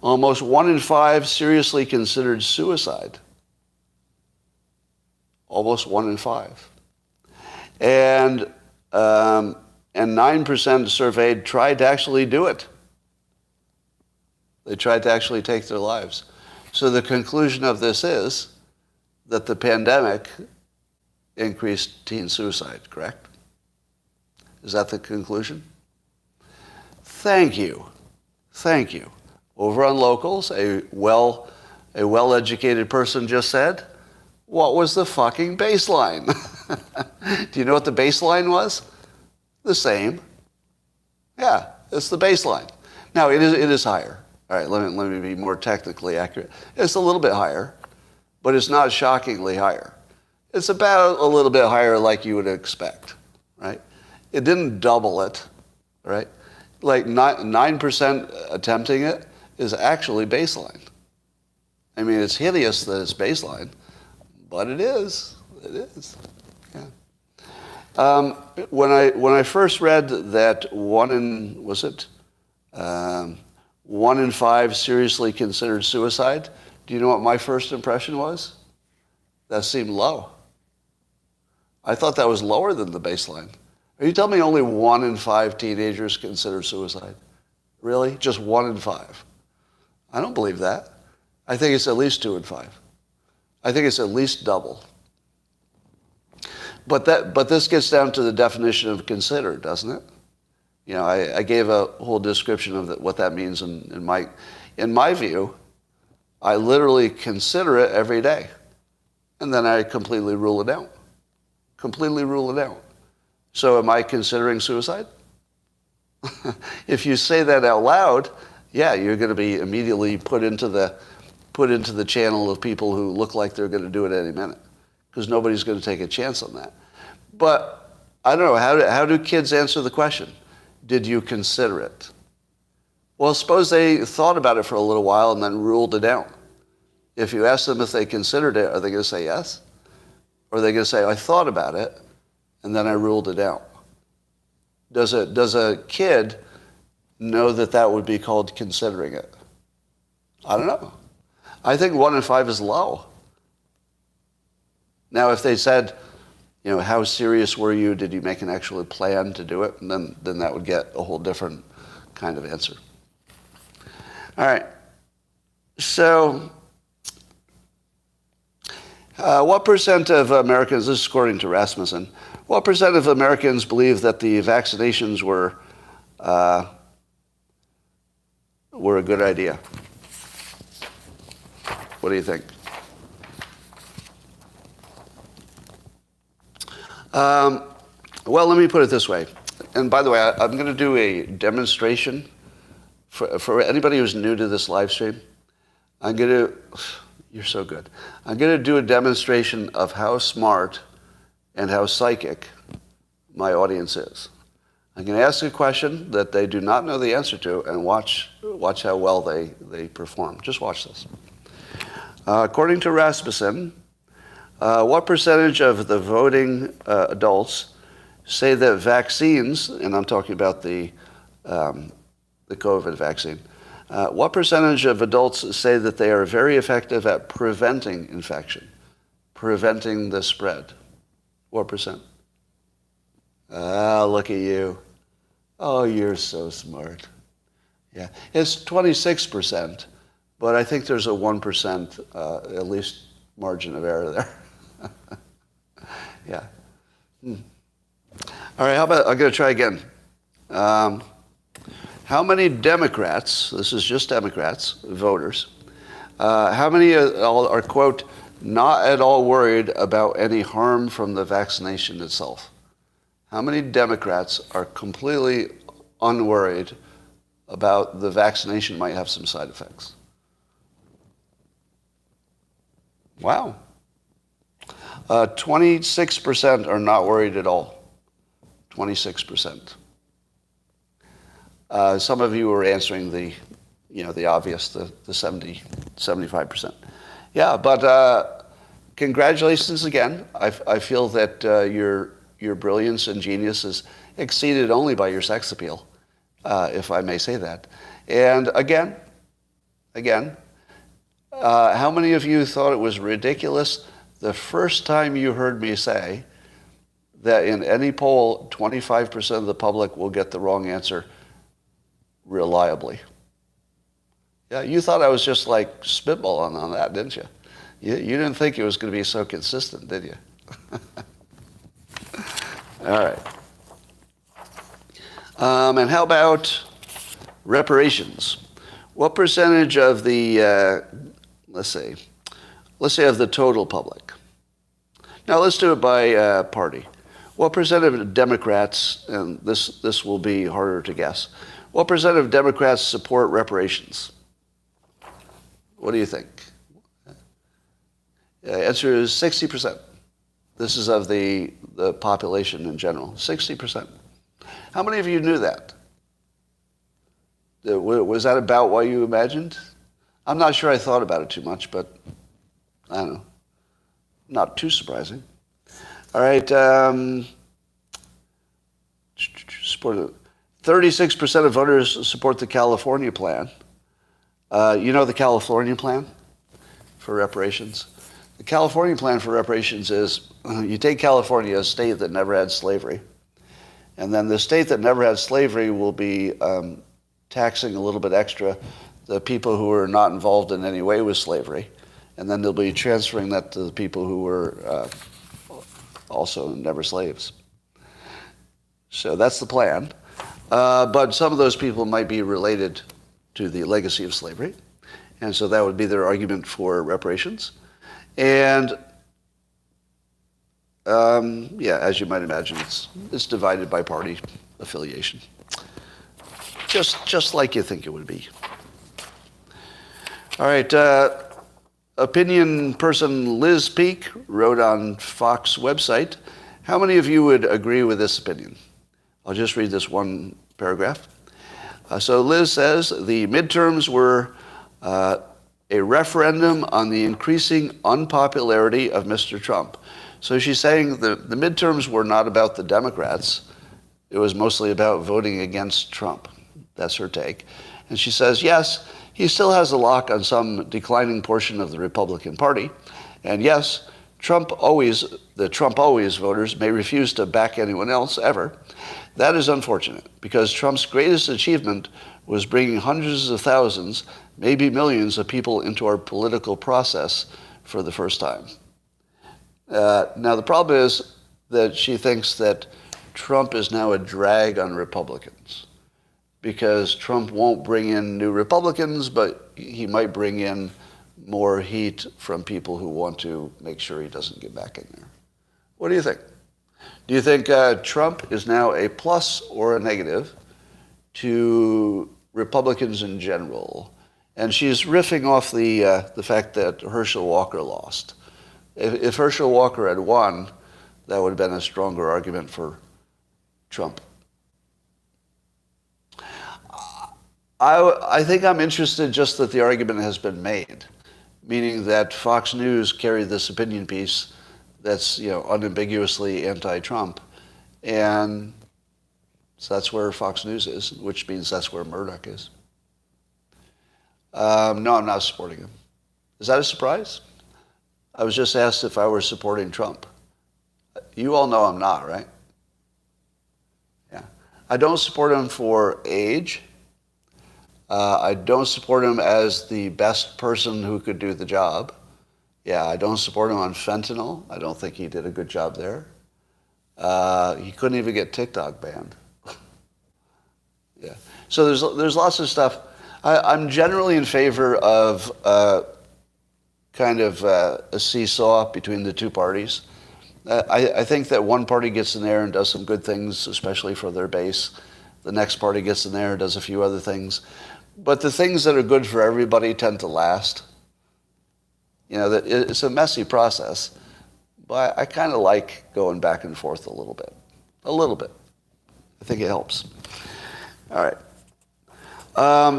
[SPEAKER 1] Almost 1 in 5 seriously considered suicide. Almost 1 in 5. And 9% surveyed tried to actually do it. They tried to actually take their lives. So the conclusion of this is that the pandemic increased teen suicide, correct? Is that the conclusion? Thank you. Thank you. Over on Locals, a well-educated person just said, what was the fucking baseline? Do you know what the baseline was? The same. Yeah, it's the baseline. Now, it is higher. All right, let me be more technically accurate. It's a little bit higher, but it's not shockingly higher. It's about a little bit higher like you would expect, right? It didn't double it, right? 9% attempting it is actually baseline. I mean, it's hideous that it's baseline, but it is. It is. Yeah. When I first read that 1 in 5 seriously considered suicide, do you know what my first impression was? That seemed low. I thought that was lower than the baseline. Are you telling me only 1 in 5 teenagers consider suicide? Really? Just 1 in 5? I don't believe that. I think it's at least 2 in 5. I think it's at least double. But this gets down to the definition of consider, doesn't it? I gave a whole description of what that means in my view. I literally consider it every day, and then I completely rule it out. Completely rule it out. So am I considering suicide? If you say that out loud, yeah, you're going to be immediately put into the channel of people who look like they're going to do it any minute, because nobody's going to take a chance on that. But I don't know, how do kids answer the question? Did you consider it? Well, suppose they thought about it for a little while and then ruled it out. If you ask them if they considered it, are they going to say yes? Or are they going to say, I thought about it, and then I ruled it out. Does a kid know that would be called considering it? I don't know. I think 1 in 5 is low. Now, if they said, how serious were you? Did you make an actual plan to do it? And then that would get a whole different kind of answer. All right. So, what percent of Americans, this is according to Rasmussen, what percent of Americans believe that the vaccinations were a good idea? What do you think? Well, let me put it this way. And by the way, I'm going to do a demonstration for anybody who's new to this live stream. You're so good. I'm going to do a demonstration of how smart and how psychic my audience is. I'm going to ask a question that they do not know the answer to and watch how well they perform. Just watch this. According to Rasmussen, what percentage of the voting adults say that vaccines, and I'm talking about the COVID vaccine, what percentage of adults say that they are very effective at preventing infection, preventing the spread? What percent? Look at you. Oh, you're so smart. Yeah, it's 26%, but I think there's a 1% at least margin of error there. Yeah. All right, how about, I'm going to try again. How many Democrats, this is just Democrats, voters, how many are, quote, not at all worried about any harm from the vaccination itself? How many Democrats are completely unworried about the vaccination might have some side effects? Wow. 26% are not worried at all. 26%. Some of you were answering the obvious, the 75%. Yeah, but congratulations again. I feel that your brilliance and genius is exceeded only by your sex appeal, if I may say that. And again, how many of you thought it was ridiculous the first time you heard me say that in any poll, 25% of the public will get the wrong answer reliably? Yeah, you thought I was just like spitballing on that, didn't you? You didn't think it was going to be so consistent, did you? All right. And how about reparations? What percentage of the, let's say of the total public? Now let's do it by party. What percent of Democrats, and this will be harder to guess, what percent of Democrats support reparations? What do you think? The answer is 60%. This is of the population in general, 60%. How many of you knew that? Was that about what you imagined? I'm not sure I thought about it too much, but I don't know. Not too surprising. All right. 36% of voters support the California plan. You know the California plan for reparations? The California plan for reparations is you take California, a state that never had slavery, and then the state that never had slavery will be taxing a little bit extra the people who are not involved in any way with slavery, and then they'll be transferring that to the people who were also never slaves. So that's the plan. But some of those people might be related to the legacy of slavery, and so that would be their argument for reparations. And as you might imagine, it's divided by party affiliation, just like you think it would be. All right, opinion person Liz Peek wrote on Fox website, how many of you would agree with this opinion? I'll just read this one paragraph. So Liz says, the midterms were a referendum on the increasing unpopularity of Mr. Trump. So she's saying the midterms were not about the Democrats. It was mostly about voting against Trump. That's her take. And she says, yes, he still has a lock on some declining portion of the Republican Party. And yes, the Trump always voters may refuse to back anyone else ever. That is unfortunate because Trump's greatest achievement was bringing hundreds of thousands, maybe millions of people into our political process for the first time. Now, the problem is that she thinks that Trump is now a drag on Republicans because Trump won't bring in new Republicans, but he might bring in more heat from people who want to make sure he doesn't get back in there. What do you think? Do you think Trump is now a plus or a negative to Republicans in general? And she's riffing off the fact that Herschel Walker lost. If Herschel Walker had won, that would have been a stronger argument for Trump. I think I'm interested just that the argument has been made, meaning that Fox News carried this opinion piece that's unambiguously anti-Trump, and so that's where Fox News is, which means that's where Murdoch is. No, I'm not supporting him. Is that a surprise? I was just asked if I were supporting Trump. You all know I'm not, right? Yeah. I don't support him for age. I don't support him as the best person who could do the job. Yeah, I don't support him on fentanyl. I don't think he did a good job there. He couldn't even get TikTok banned. Yeah. So there's lots of stuff. I'm generally in favor of kind of a seesaw between the two parties. I think that one party gets in there and does some good things, especially for their base. The next party gets in there and does a few other things. But the things that are good for everybody tend to last. It's a messy process, but I kind of like going back and forth a little bit. A little bit. I think it helps. All right.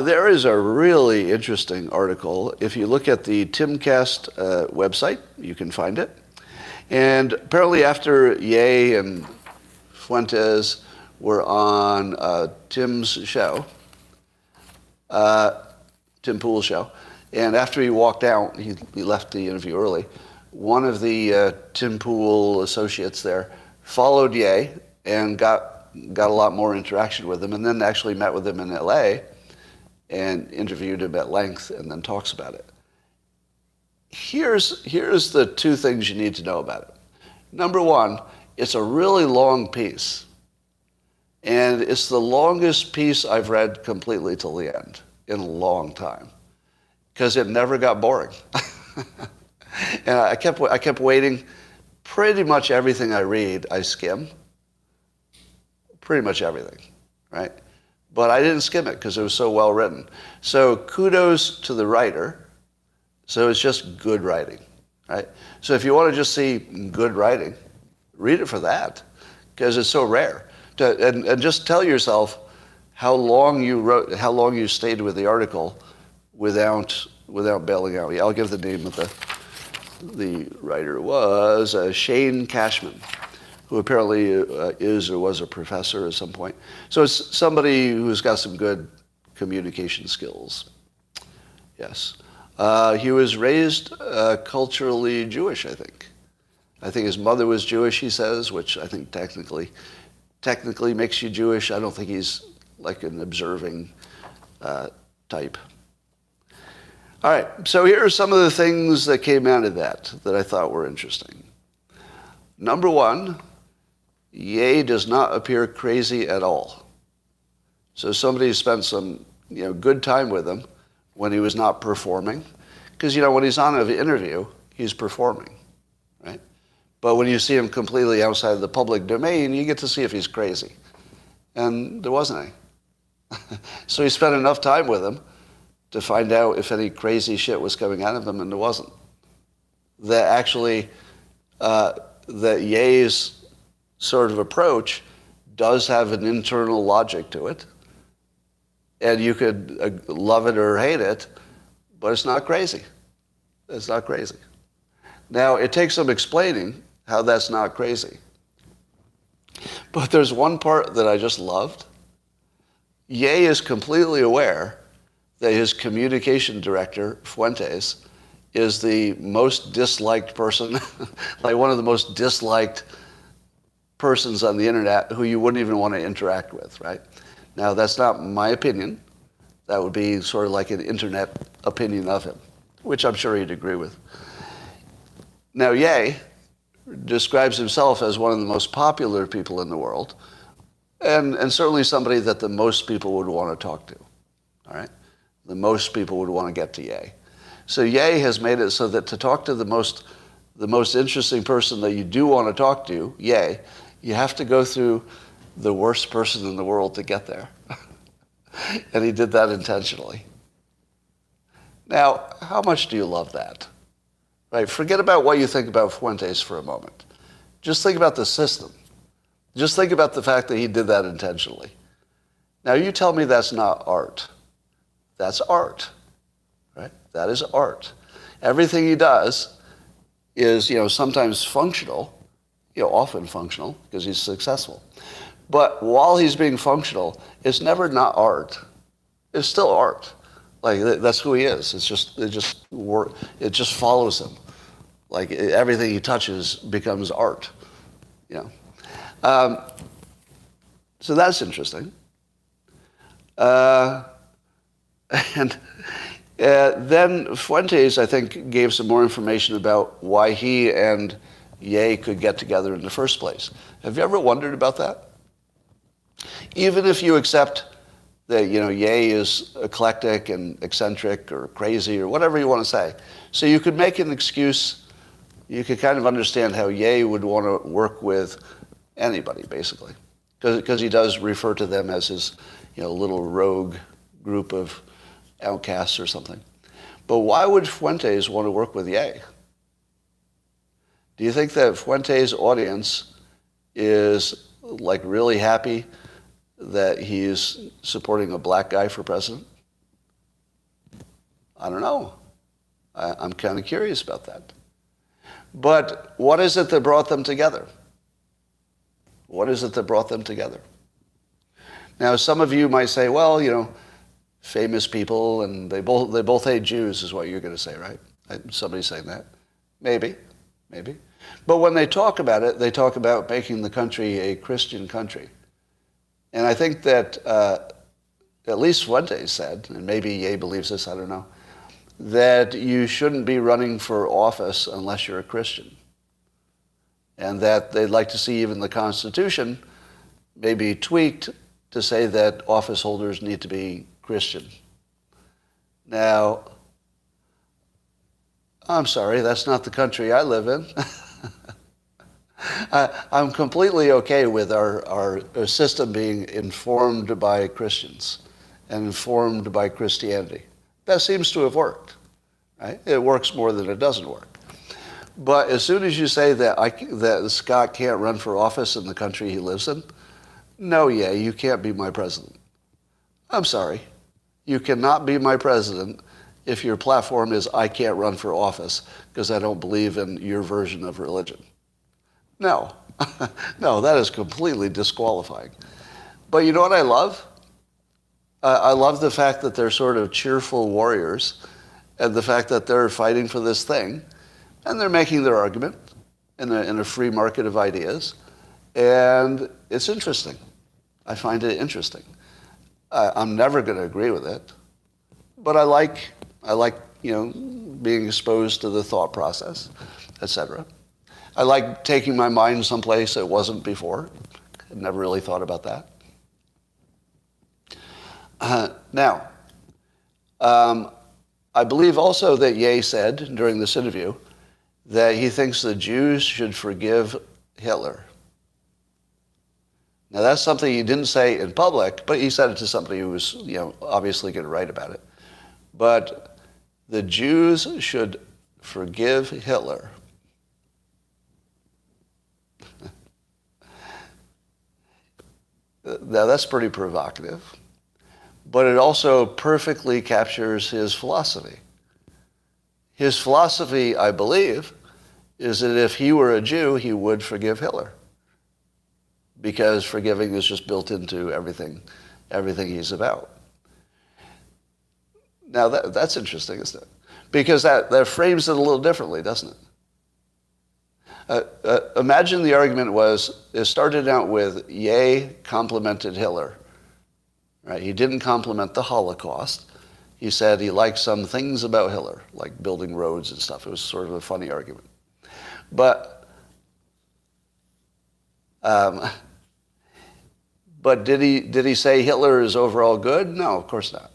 [SPEAKER 1] There is a really interesting article. If you look at the Timcast website, you can find it. And apparently after Ye and Fuentes were on Tim's show, Tim Pool's show, and after he walked out, he left the interview early, one of the Tim Pool associates there followed Ye and got a lot more interaction with him, and then actually met with him in L.A., and interviewed him at length and then talks about it. Here's the two things you need to know about it. Number one, it's a really long piece. And it's the longest piece I've read completely till the end in a long time. Because it never got boring. And I kept waiting. Pretty much everything I read, I skim. Pretty much everything, right? But I didn't skim it because it was so well written. So kudos to the writer. So it's just good writing, right? So if you want to just see good writing, read it for that because it's so rare. And just tell yourself how long you stayed with the article without bailing out. Yeah, I'll give the name of the writer was Shane Cashman, who apparently is or was a professor at some point. So it's somebody who's got some good communication skills. Yes. He was raised culturally Jewish, I think. I think his mother was Jewish, he says, which I think technically makes you Jewish. I don't think he's like an observing type. All right, so here are some of the things that came out of that I thought were interesting. Number one, Ye does not appear crazy at all. So somebody spent some good time with him when he was not performing. Because when he's on an interview, he's performing, right? But when you see him completely outside of the public domain, you get to see if he's crazy. And there wasn't any. So he spent enough time with him to find out if any crazy shit was coming out of him, and there wasn't. That actually, that Ye's sort of approach does have an internal logic to it. And you could love it or hate it, but it's not crazy. It's not crazy. Now, it takes some explaining how that's not crazy. But there's one part that I just loved. Ye is completely aware that his communication director, Fuentes, is the most disliked person, like one of the most disliked persons on the internet who you wouldn't even want to interact with, right? Now, that's not my opinion. That would be sort of like an internet opinion of him, which I'm sure he'd agree with. Now, Ye describes himself as one of the most popular people in the world, and certainly somebody that the most people would want to talk to, all right? The most people would want to get to Ye. So Ye has made it so that to talk to the most interesting person that you do want to talk to, Ye, you have to go through the worst person in the world to get there. And he did that intentionally. Now, how much do you love that? Right? Forget about what you think about Fuentes for a moment. Just think about the system. Just think about the fact that he did that intentionally. Now, you tell me that's not art. That's art, right? That is art. Everything he does is, sometimes functional, often functional because he's successful. But while he's being functional, it's never not art. It's still art. Like, that's who he is. It just follows him. Like, everything he touches becomes art. So that's interesting. And then Fuentes, I think, gave some more information about why he and Ye could get together in the first place. Have you ever wondered about that? Even if you accept that, Ye is eclectic and eccentric or crazy or whatever you want to say. So you could make an excuse. You could kind of understand how Ye would want to work with anybody, basically, because he does refer to them as his, little rogue group of outcasts or something. But why would Fuentes want to work with Ye? Do you think that Fuentes' audience is like really happy that he's supporting a black guy for president? I don't know. I'm kind of curious about that. But what is it that brought them together? What is it that brought them together? Now, some of you might say, well, famous people, and they both hate Jews is what you're going to say, right? Somebody's saying that. Maybe. But when they talk about it, they talk about making the country a Christian country. And I think that at least Fuentes said, and maybe Ye believes this, I don't know, that you shouldn't be running for office unless you're a Christian. And that they'd like to see even the Constitution maybe tweaked to say that office holders need to be Christian. Now, I'm sorry, that's not the country I live in. I'm completely okay with our system being informed by Christians and informed by Christianity. That seems to have worked, right? It works more than it doesn't work. But as soon as you say that Scott can't run for office in the country he lives in, no, you can't be my president. I'm sorry. You cannot be my president if your platform is I can't run for office because I don't believe in your version of religion. No. No, that is completely disqualifying. But you know what I love? I love the fact that they're sort of cheerful warriors and the fact that they're fighting for this thing and they're making their argument in a free market of ideas. And it's interesting. I find it interesting. I'm never going to agree with it, but I like being exposed to the thought process, etc. I like taking my mind someplace it wasn't before. I'd never really thought about that. Now, I believe also that Ye said during this interview that he thinks the Jews should forgive Hitler. Now, that's something he didn't say in public, but he said it to somebody who was, obviously going to write about it. But the Jews should forgive Hitler. Now, that's pretty provocative, but it also perfectly captures his philosophy. His philosophy, I believe, is that if he were a Jew, he would forgive Hitler, because forgiving is just built into everything he's about. Now that's interesting, isn't it? Because that frames it a little differently, doesn't it? Imagine the argument it started out with Ye complimented Hitler. Right? He didn't compliment the Holocaust. He said he liked some things about Hitler, like building roads and stuff. It was sort of a funny argument. But did he say Hitler is overall good? No, of course not.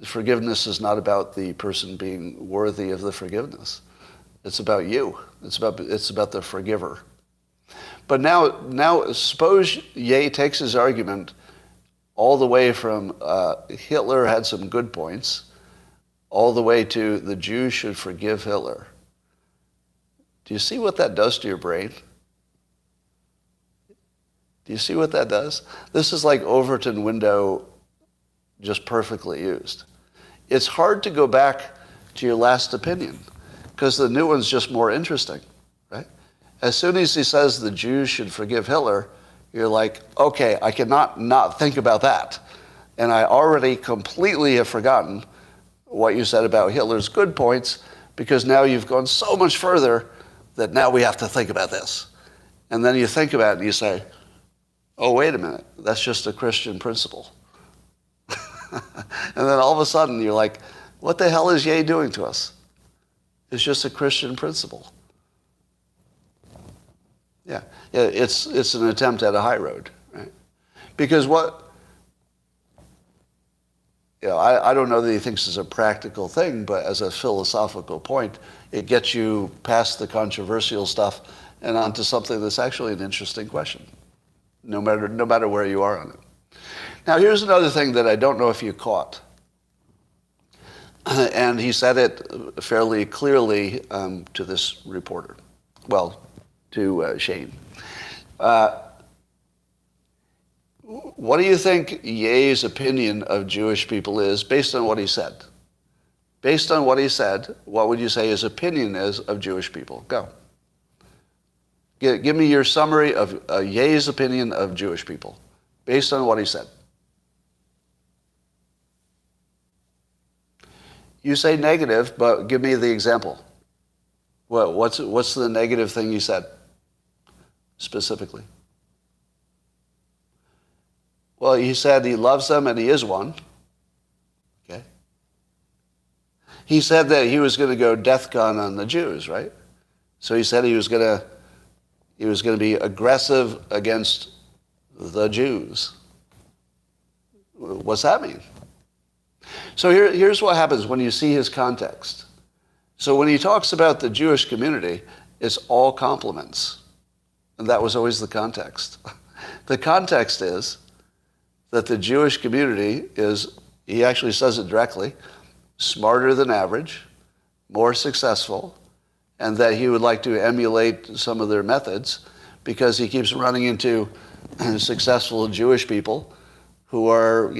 [SPEAKER 1] Forgiveness is not about the person being worthy of the forgiveness. It's about you. It's about the forgiver. But now suppose Ye takes his argument all the way from Hitler had some good points, all the way to the Jews should forgive Hitler. Do you see what that does to your brain? Do you see what that does? This is like Overton window just perfectly used. It's hard to go back to your last opinion because the new one's just more interesting, right? As soon as he says the Jews should forgive Hitler, you're like, okay, I cannot not think about that. And I already completely have forgotten what you said about Hitler's good points because now you've gone so much further that now we have to think about this. And then you think about it and you say, oh, wait a minute, that's just a Christian principle. And then all of a sudden you're like, what the hell is Ye doing to us? It's just a Christian principle. Yeah, it's an attempt at a high road, right? Because I don't know that he thinks it's a practical thing, but as a philosophical point, it gets you past the controversial stuff and onto something that's actually an interesting question, no matter where you are on it. Now, here's another thing that I don't know if you caught. And he said it fairly clearly to this reporter. Well, to Shane. What do you think Ye's opinion of Jewish people is based on what he said? Based on what he said, what would you say his opinion is of Jewish people? Go. Give me your summary of Ye's opinion of Jewish people based on what he said. You say negative, but give me the example. What's the negative thing you said specifically? Well, he said he loves them and he is one. Okay. He said that he was going to go DEFCON on the Jews, right? So he said he was going to be aggressive against the Jews. What's that mean? So here's what happens when you see his context. So when he talks about the Jewish community, it's all compliments. And that was always the context. The context is that the Jewish community is, he actually says it directly, smarter than average, more successful, and that he would like to emulate some of their methods because he keeps running into successful Jewish people who are,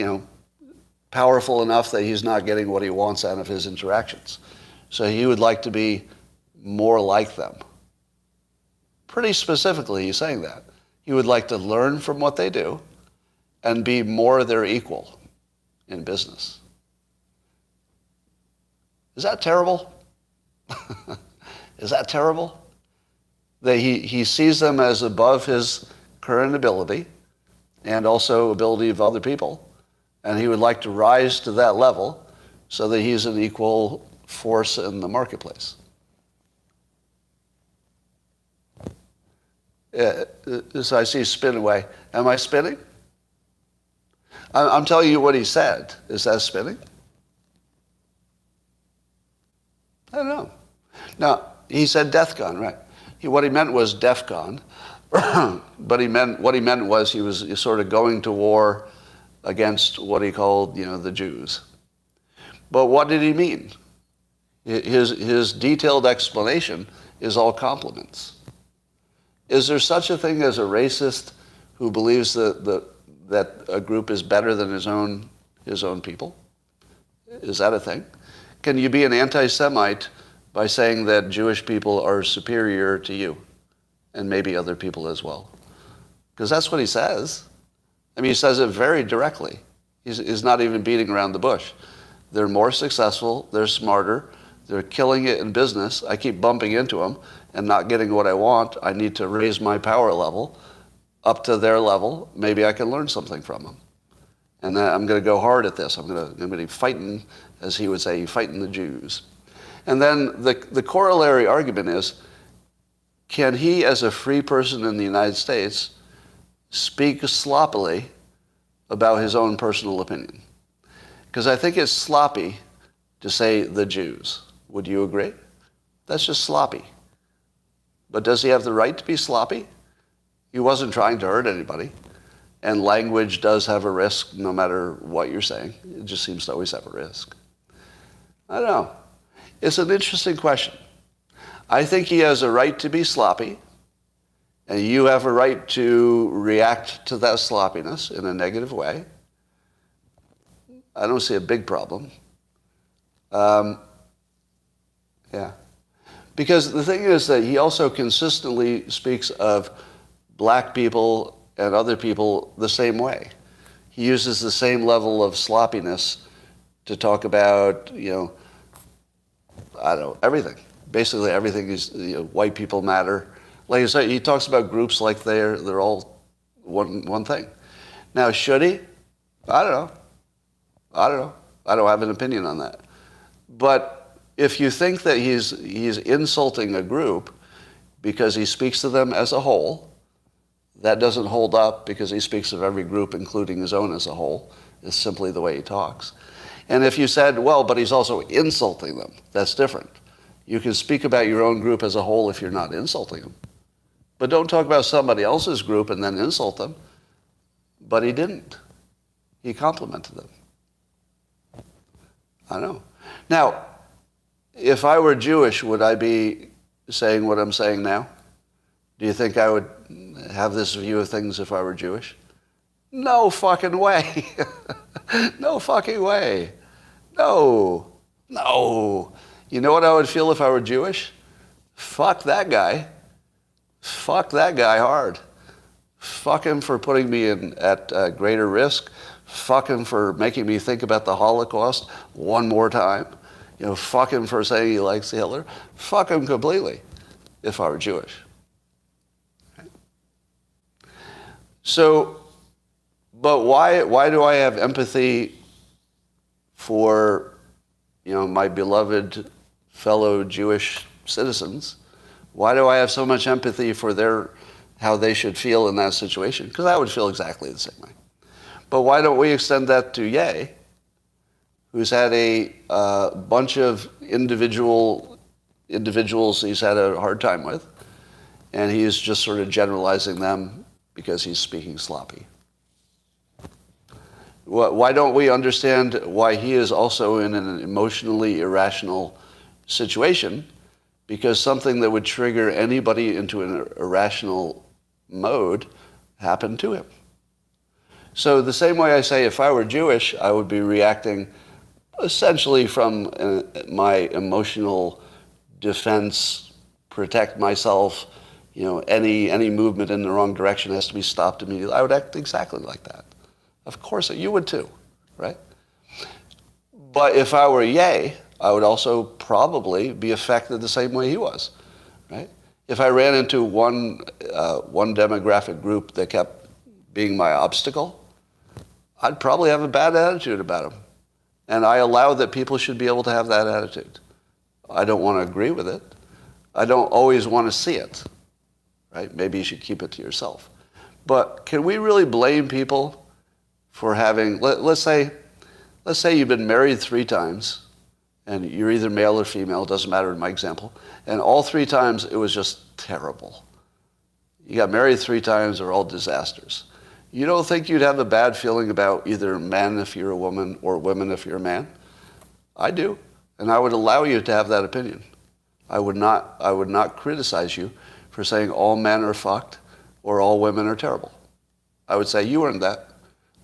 [SPEAKER 1] powerful enough that he's not getting what he wants out of his interactions. So he would like to be more like them. Pretty specifically, he's saying that. He would like to learn from what they do and be more their equal in business. Is that terrible? Is that terrible? That he sees them as above his current ability and also ability of other people. And he would like to rise to that level so that he's an equal force in the marketplace. So I see spin away. Am I spinning? I'm telling you what he said. Is that spinning? I don't know. Now, he said DEFCON, right? What he meant was DEFCON. But what he meant was he was sort of going to war against what he called, the Jews. But what did he mean? His detailed explanation is all compliments. Is there such a thing as a racist who believes that a group is better than his own people? Is that a thing? Can you be an anti-Semite by saying that Jewish people are superior to you and maybe other people as well. Because that's what he says. I mean, he says it very directly. He's not even beating around the bush. They're more successful, they're smarter, they're killing it in business. I keep bumping into them and not getting what I want. I need to raise my power level up to their level. Maybe I can learn something from them. And then I'm going to go hard at this. I'm going to be fighting, as he would say, fighting the Jews. And then the corollary argument is, can he, as a free person in the United States, speak sloppily about his own personal opinion? Because I think it's sloppy to say the Jews. Would you agree? That's just sloppy. But does he have the right to be sloppy? He wasn't trying to hurt anybody. And language does have a risk no matter what you're saying. It just seems to always have a risk. I don't know. It's an interesting question. I think he has a right to be sloppy, and you have a right to react to that sloppiness in a negative way. I don't see a big problem. Yeah. Because the thing is that he also consistently speaks of black people and other people the same way. He uses the same level of sloppiness to talk about, everything. Basically everything is, white people matter. Like I said, he talks about groups like they're all one thing. Now, should he? I don't know. I don't have an opinion on that. But if you think that he's insulting a group because he speaks to them as a whole, that doesn't hold up because he speaks of every group, including his own as a whole. It's simply the way he talks. And if you said, well, but he's also insulting them, that's different. You can speak about your own group as a whole if you're not insulting them. But don't talk about somebody else's group and then insult them. But he didn't. He complimented them. I don't know. Now, if I were Jewish, would I be saying what I'm saying now? Do you think I would have this view of things if I were Jewish? No fucking way. No fucking way. No. You know what I would feel if I were Jewish? Fuck that guy. Fuck that guy hard. Fuck him for putting me at greater risk. Fuck him for making me think about the Holocaust one more time. Fuck him for saying he likes Hitler. Fuck him completely if I were Jewish. So, but why do I have empathy for, my beloved fellow Jewish citizens? Why do I have so much empathy for how they should feel in that situation? Because I would feel exactly the same way. But why don't we extend that to Ye, who's had a bunch of individuals he's had a hard time with, and he's just sort of generalizing them because he's speaking sloppy. Why don't we understand why he is also in an emotionally irrational situation? Because something that would trigger anybody into an irrational mode happened to him. So the same way I say if I were Jewish, I would be reacting essentially from my emotional defense, protect myself. Any movement in the wrong direction has to be stopped immediately. I would act exactly like that. Of course, you would too, right? But if I were Ye, I would also probably be affected the same way he was, right? If I ran into one demographic group that kept being my obstacle, I'd probably have a bad attitude about them. And I allow that people should be able to have that attitude. I don't want to agree with it. I don't always want to see it, right? Maybe you should keep it to yourself. But can we really blame people for having, let's say you've been married 3 times, and you're either male or female, it doesn't matter in my example, and all 3 times it was just terrible. You got married 3 times, they're all disasters. You don't think you'd have a bad feeling about either men if you're a woman or women if you're a man? I do, and I would allow you to have that opinion. I would not criticize you for saying all men are fucked or all women are terrible. I would say you earned that.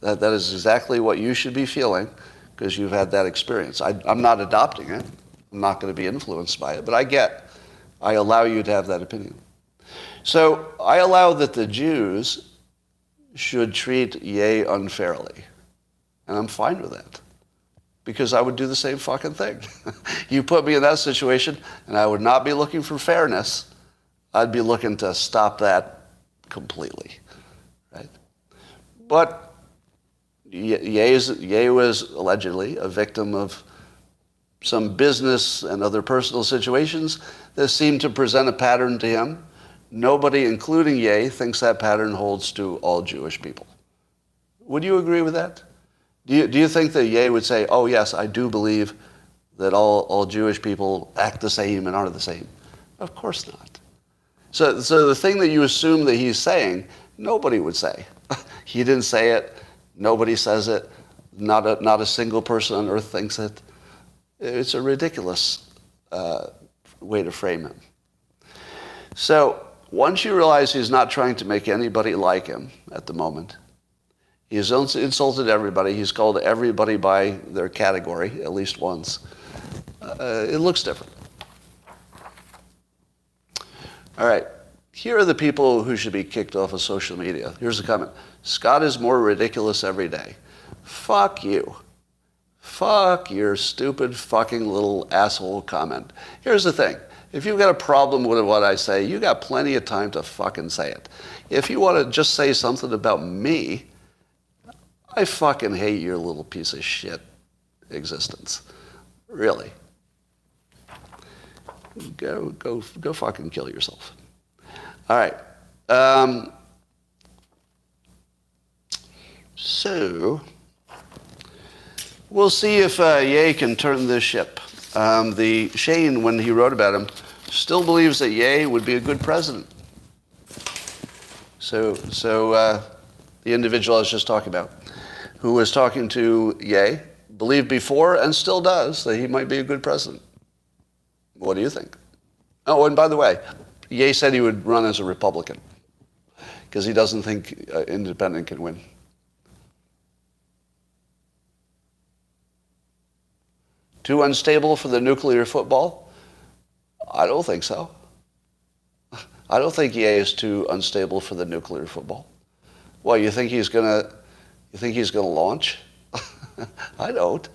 [SPEAKER 1] That is exactly what you should be feeling because you've had that experience. I'm not adopting it. I'm not going to be influenced by it, but I allow you to have that opinion. So I allow that the Jews should treat Ye unfairly. And I'm fine with that. Because I would do the same fucking thing. You put me in that situation, and I would not be looking for fairness. I'd be looking to stop that completely. Right? But Ye was allegedly a victim of some business and other personal situations that seem to present a pattern to him. Nobody, including Ye, thinks that pattern holds to all Jewish people. Would you agree with that? Do you think that Ye would say, oh yes, I do believe that all Jewish people act the same and are the same? Of course not. So the thing that you assume that he's saying, nobody would say. He didn't say it. Nobody says it. Not a single person on earth thinks it. It's a ridiculous way to frame him. So once you realize he's not trying to make anybody like him at the moment, he's insulted everybody. He's called everybody by their category at least once. It looks different. All right. Here are the people who should be kicked off of social media. Here's a comment. Scott is more ridiculous every day. Fuck you. Fuck your stupid fucking little asshole comment. Here's the thing. If you've got a problem with what I say, you got plenty of time to fucking say it. If you want to just say something about me, I fucking hate your little piece of shit existence. Really. Go fucking kill yourself. All right. So we'll see if Ye can turn this ship. The Shane, when he wrote about him, still believes that Ye would be a good president. So the individual I was just talking about, who was talking to Ye, believed before and still does that he might be a good president. What do you think? Oh, and by the way, Ye said he would run as a Republican because he doesn't think independent can win. Too unstable for the nuclear football? I don't think so. I don't think Ye is too unstable for the nuclear football. Well, you think he's gonna launch? I don't.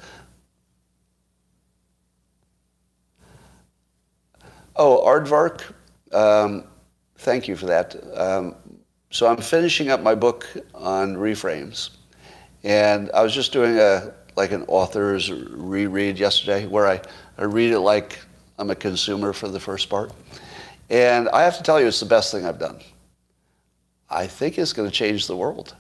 [SPEAKER 1] Oh, Aardvark, thank you for that. So I'm finishing up my book on reframes, and I was just doing an author's reread yesterday, where I read it like I'm a consumer for the first part, and I have to tell you, it's the best thing I've done. I think it's going to change the world.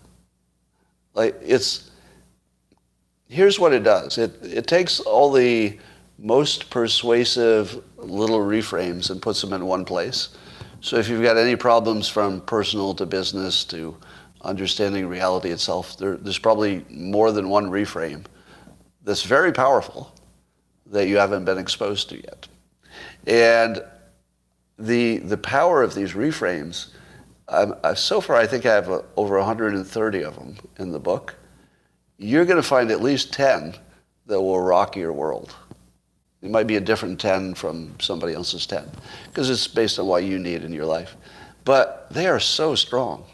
[SPEAKER 1] Here's what it does. It takes all the most persuasive little reframes and puts them in one place. So if you've got any problems from personal to business to understanding reality itself, there's probably more than one reframe that's very powerful that you haven't been exposed to yet. And the power of these reframes, so far I think I have over 130 of them in the book. You're going to find at least 10 that will rock your world. It might be a different 10 from somebody else's 10, because it's based on what you need in your life. But they are so strong.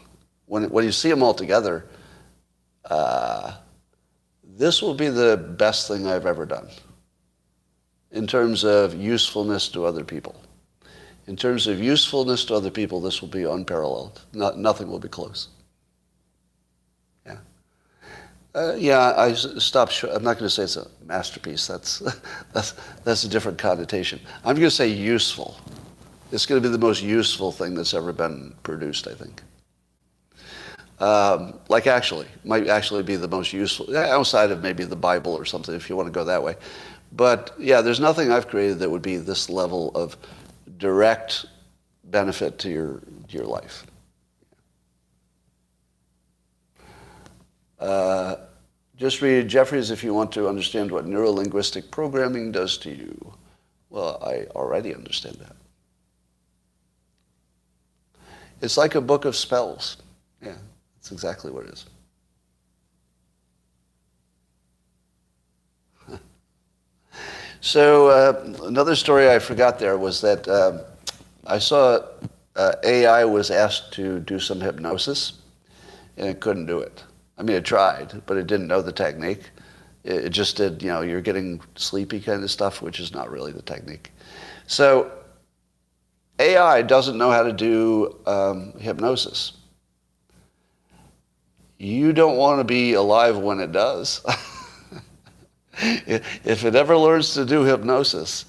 [SPEAKER 1] When you see them all together, this will be the best thing I've ever done in terms of usefulness to other people. In terms of usefulness to other people, this will be unparalleled. Nothing will be close. I stopped. I'm not going to say it's a masterpiece. That's a different connotation. I'm going to say useful. It's going to be the most useful thing that's ever been produced, I think. Might actually be the most useful, outside of maybe the Bible or something, if you want to go that way. But yeah, there's nothing I've created that would be this level of direct benefit to your life. Just read Jeffries if you want to understand what neurolinguistic programming does to you. Well, I already understand that. It's like a book of spells. Yeah, that's exactly what it is. So another story I forgot there was that I saw AI was asked to do some hypnosis, and it couldn't do it. I mean, it tried, but it didn't know the technique. It just did, you're getting sleepy kind of stuff, which is not really the technique. So AI doesn't know how to do hypnosis. You don't want to be alive when it does. If it ever learns to do hypnosis,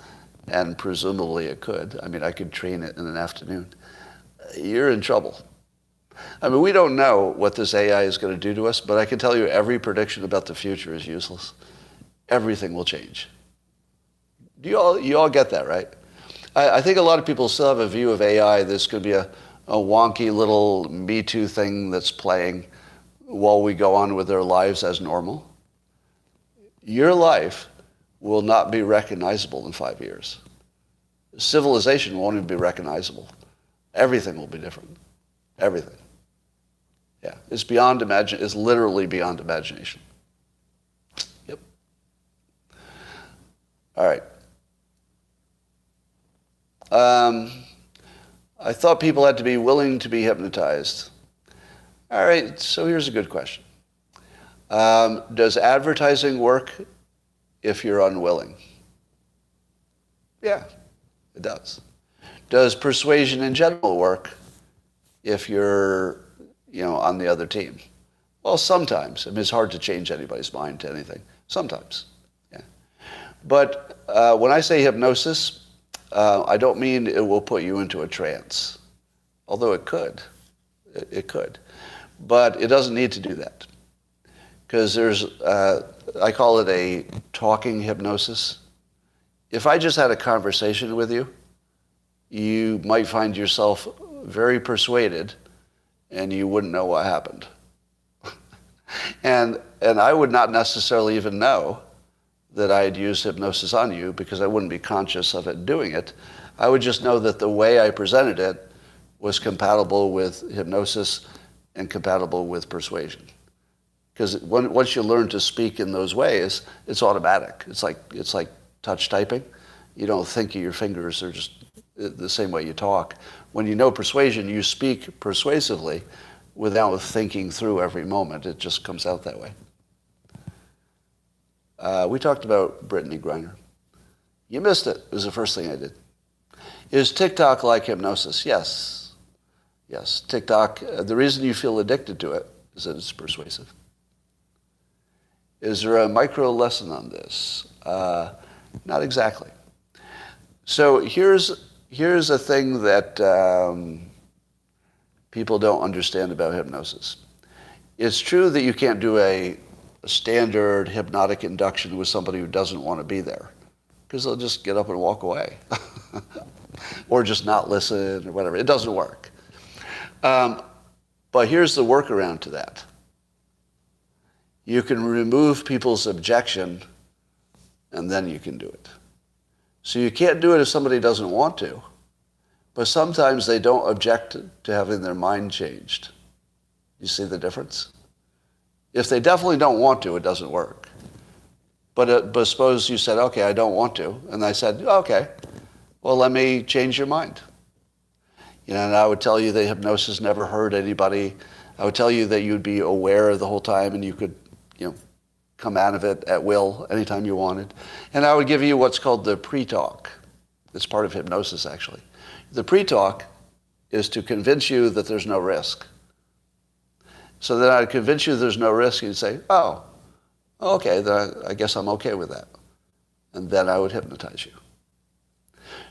[SPEAKER 1] and presumably it could, I mean, I could train it in an afternoon, you're in trouble. I mean, we don't know what this AI is going to do to us, but I can tell you every prediction about the future is useless. Everything will change. You all get that, right? I think a lot of people still have a view of AI that's going to be a wonky little Me Too thing that's playing while we go on with our lives as normal. Your life will not be recognizable in 5 years. Civilization won't even be recognizable. Everything will be different. Everything. Yeah, it's beyond it's literally beyond imagination. Yep. All right. I thought people had to be willing to be hypnotized. All right, so here's a good question. Does advertising work if you're unwilling? Yeah, it does. Does persuasion in general work if you're, on the other team? Well, sometimes. I mean, it's hard to change anybody's mind to anything. Sometimes, yeah. But when I say hypnosis, I don't mean it will put you into a trance, although it could. It could. But it doesn't need to do that. Because I call it a talking hypnosis. If I just had a conversation with you, you might find yourself very persuaded and you wouldn't know what happened. and I would not necessarily even know that I had used hypnosis on you because I wouldn't be conscious of it doing it. I would just know that the way I presented it was compatible with hypnosis and compatible with persuasion. Because once you learn to speak in those ways, it's automatic. It's like touch typing. You don't think of your fingers, they're just the same way you talk. When you know persuasion, you speak persuasively without thinking through every moment. It just comes out that way. We talked about Brittany Griner. You missed it. It was the first thing I did. Is TikTok like hypnosis? Yes. Yes. TikTok, the reason you feel addicted to it is that it's persuasive. Is there a micro lesson on this? Not exactly. So here's a thing that people don't understand about hypnosis. It's true that you can't do a standard hypnotic induction with somebody who doesn't want to be there, because they'll just get up and walk away or just not listen or whatever. It doesn't work. But here's the workaround to that. You can remove people's objection, and then you can do it. So you can't do it if somebody doesn't want to, but sometimes they don't object to having their mind changed. You see the difference? If they definitely don't want to, it doesn't work. But suppose you said, okay, I don't want to, and I said, okay, well, let me change your mind. And I would tell you that hypnosis never hurt anybody. I would tell you that you'd be aware the whole time, and you could, come out of it at will anytime you wanted. And I would give you what's called the pre-talk. It's part of hypnosis, actually. The pre-talk is to convince you that there's no risk. So then I'd convince you there's no risk, and you'd say, oh, okay, then I guess I'm okay with that. And then I would hypnotize you.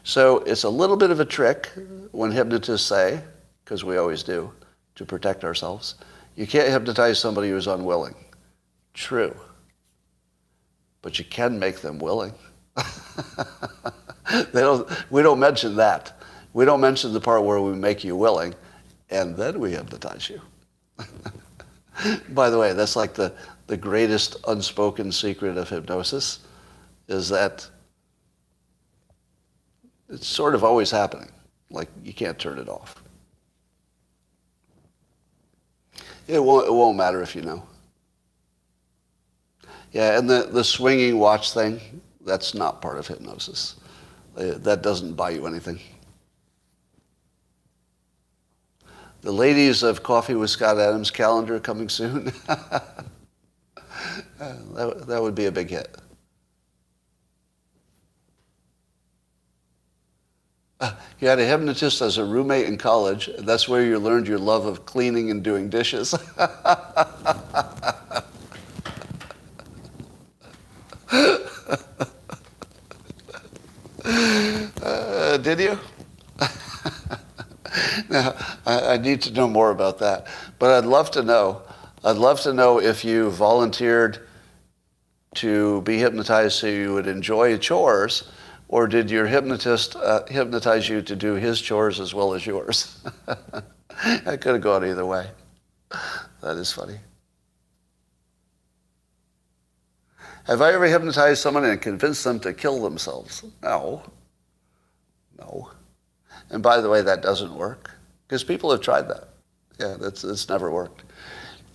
[SPEAKER 1] So it's a little bit of a trick when hypnotists say, because we always do, to protect ourselves, you can't hypnotize somebody who's unwilling. True. But you can make them willing. We don't mention that. We don't mention the part where we make you willing, and then we hypnotize you. By the way, that's like the greatest unspoken secret of hypnosis, is that it's sort of always happening. Like, you can't turn it off. It won't matter if you know. Yeah, and the swinging watch thing, That's not part of hypnosis. That doesn't buy you anything. The ladies of Coffee with Scott Adams calendar coming soon. That would be a big hit. You had a hypnotist as a roommate in college. That's where you learned your love of cleaning and doing dishes. Did you? Now, I need to know more about that. But I'd love to know. I'd love to know if you volunteered to be hypnotized so you would enjoy chores, or did your hypnotist hypnotize you to do his chores as well as yours? I could have gone either way. That is funny. Have I ever hypnotized someone and convinced them to kill themselves? No. No. And by the way, that doesn't work, because people have tried that. Yeah, it's never worked.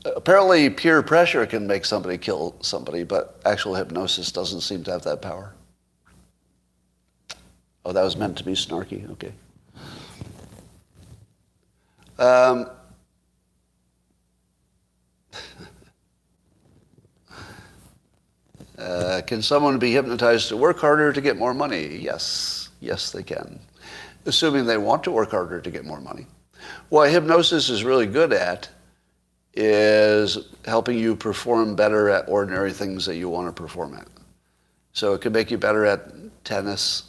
[SPEAKER 1] Apparently, peer pressure can make somebody kill somebody, but actual hypnosis doesn't seem to have that power. Oh, that was meant to be snarky. Okay. Can someone be hypnotized to work harder to get more money? Yes. Yes, they can. Assuming they want to work harder to get more money. What hypnosis is really good at is helping you perform better at ordinary things that you want to perform at. So it can make you better at tennis,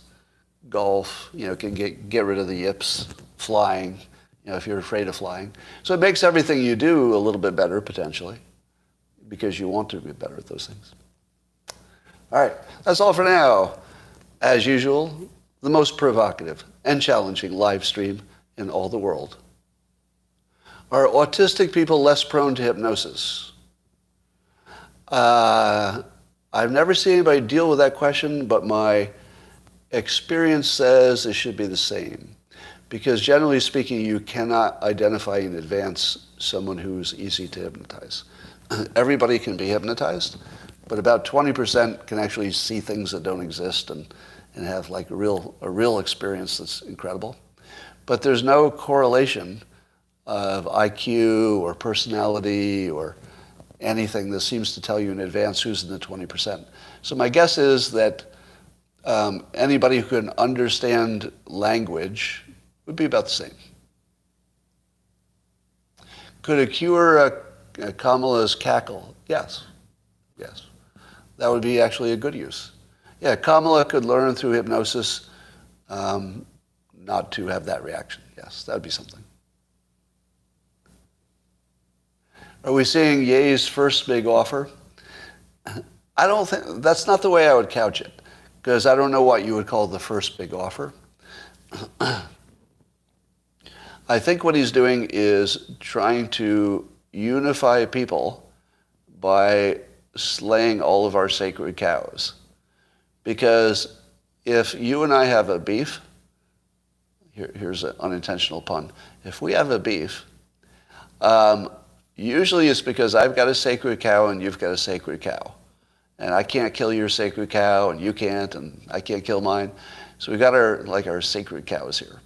[SPEAKER 1] golf, it can get rid of the yips, flying, if you're afraid of flying. So it makes everything you do a little bit better, potentially, because you want to be better at those things. All right, that's all for now. As usual, the most provocative and challenging live stream in all the world. Are autistic people less prone to hypnosis? I've never seen anybody deal with that question, but my experience says it should be the same. Because generally speaking, you cannot identify in advance someone who's easy to hypnotize. Everybody can be hypnotized, but about 20% can actually see things that don't exist and have like a real experience that's incredible. But there's no correlation of IQ or personality or anything that seems to tell you in advance who's in the 20%. So my guess is that anybody who can understand language would be about the same. Could it cure Kamala's cackle? Yes. Yes. That would be actually a good use. Yeah, Kamala could learn through hypnosis not to have that reaction. Yes, that would be something. Are we seeing Ye's first big offer? I don't think, that's not the way I would couch it, because I don't know what you would call the first big offer. I think what he's doing is trying to unify people by slaying all of our sacred cows. Because if you and I have a beef, here's an unintentional pun. If we have a beef, usually it's because I've got a sacred cow and you've got a sacred cow. And I can't kill your sacred cow and you can't and I can't kill mine. So we've got our sacred cows here.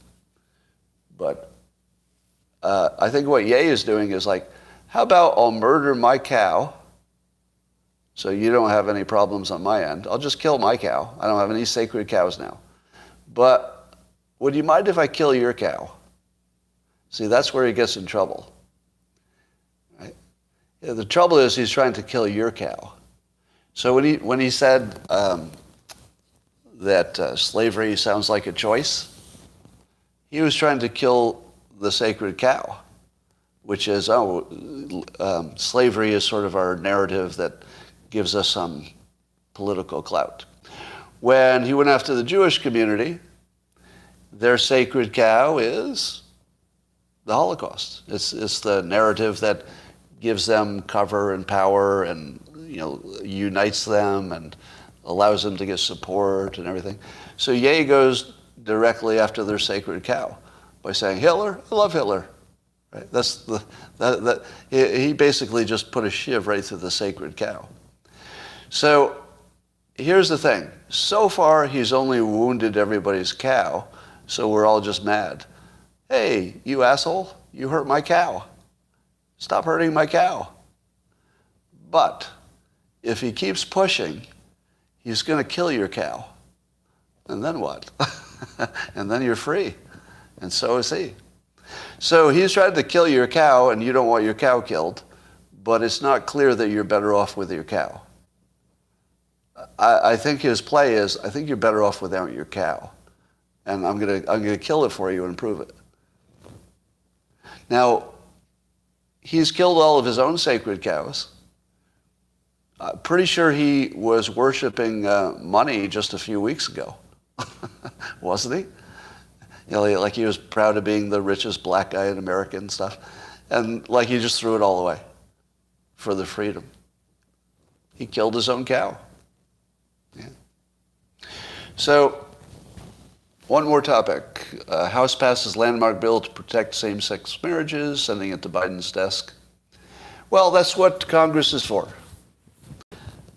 [SPEAKER 1] But I think what Ye is doing is like, how about I'll murder my cow so you don't have any problems on my end. I'll just kill my cow. I don't have any sacred cows now. But would you mind if I kill your cow? See, that's where he gets in trouble. Right? Yeah, the trouble is he's trying to kill your cow. So when he said that slavery sounds like a choice, he was trying to kill the sacred cow, which is, slavery is sort of our narrative that gives us some political clout. When he went after the Jewish community, their sacred cow is the Holocaust. It's the narrative that gives them cover and power and unites them and allows them to get support and everything. So Ye goes directly after their sacred cow by saying, Hitler, I love Hitler. Right? He basically just put a shiv right through the sacred cow. So Here's the thing. So far, he's only wounded everybody's cow, so we're all just mad. Hey, you asshole, you hurt my cow. Stop hurting my cow. But if he keeps pushing, he's going to kill your cow. And then what? And then you're free. And so is he. So he's tried to kill your cow, and you don't want your cow killed, but it's not clear that you're better off with your cow. I think his play is, I think you're better off without your cow. And I'm gonna kill it for you and prove it. Now, he's killed all of his own sacred cows. Pretty sure he was worshiping money just a few weeks ago. Wasn't he? You know, like he was proud of being the richest black guy in America and stuff. And like he just threw it all away for the freedom. He killed his own cow. Yeah. So, one more topic. House passes landmark bill to protect same-sex marriages, sending it to Biden's desk. Well, that's what Congress is for.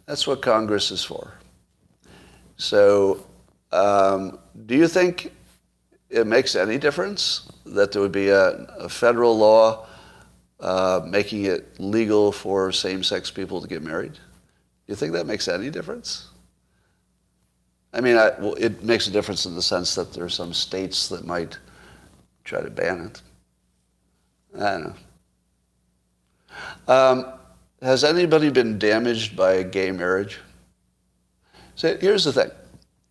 [SPEAKER 1] That's what Congress is for. So, do you think it makes any difference that there would be a federal law making it legal for same-sex people to get married? Do you think that makes any difference? I mean, well, it makes a difference in the sense that there are some states that might try to ban it. I don't know. Has anybody been damaged by gay marriage? So here's the thing.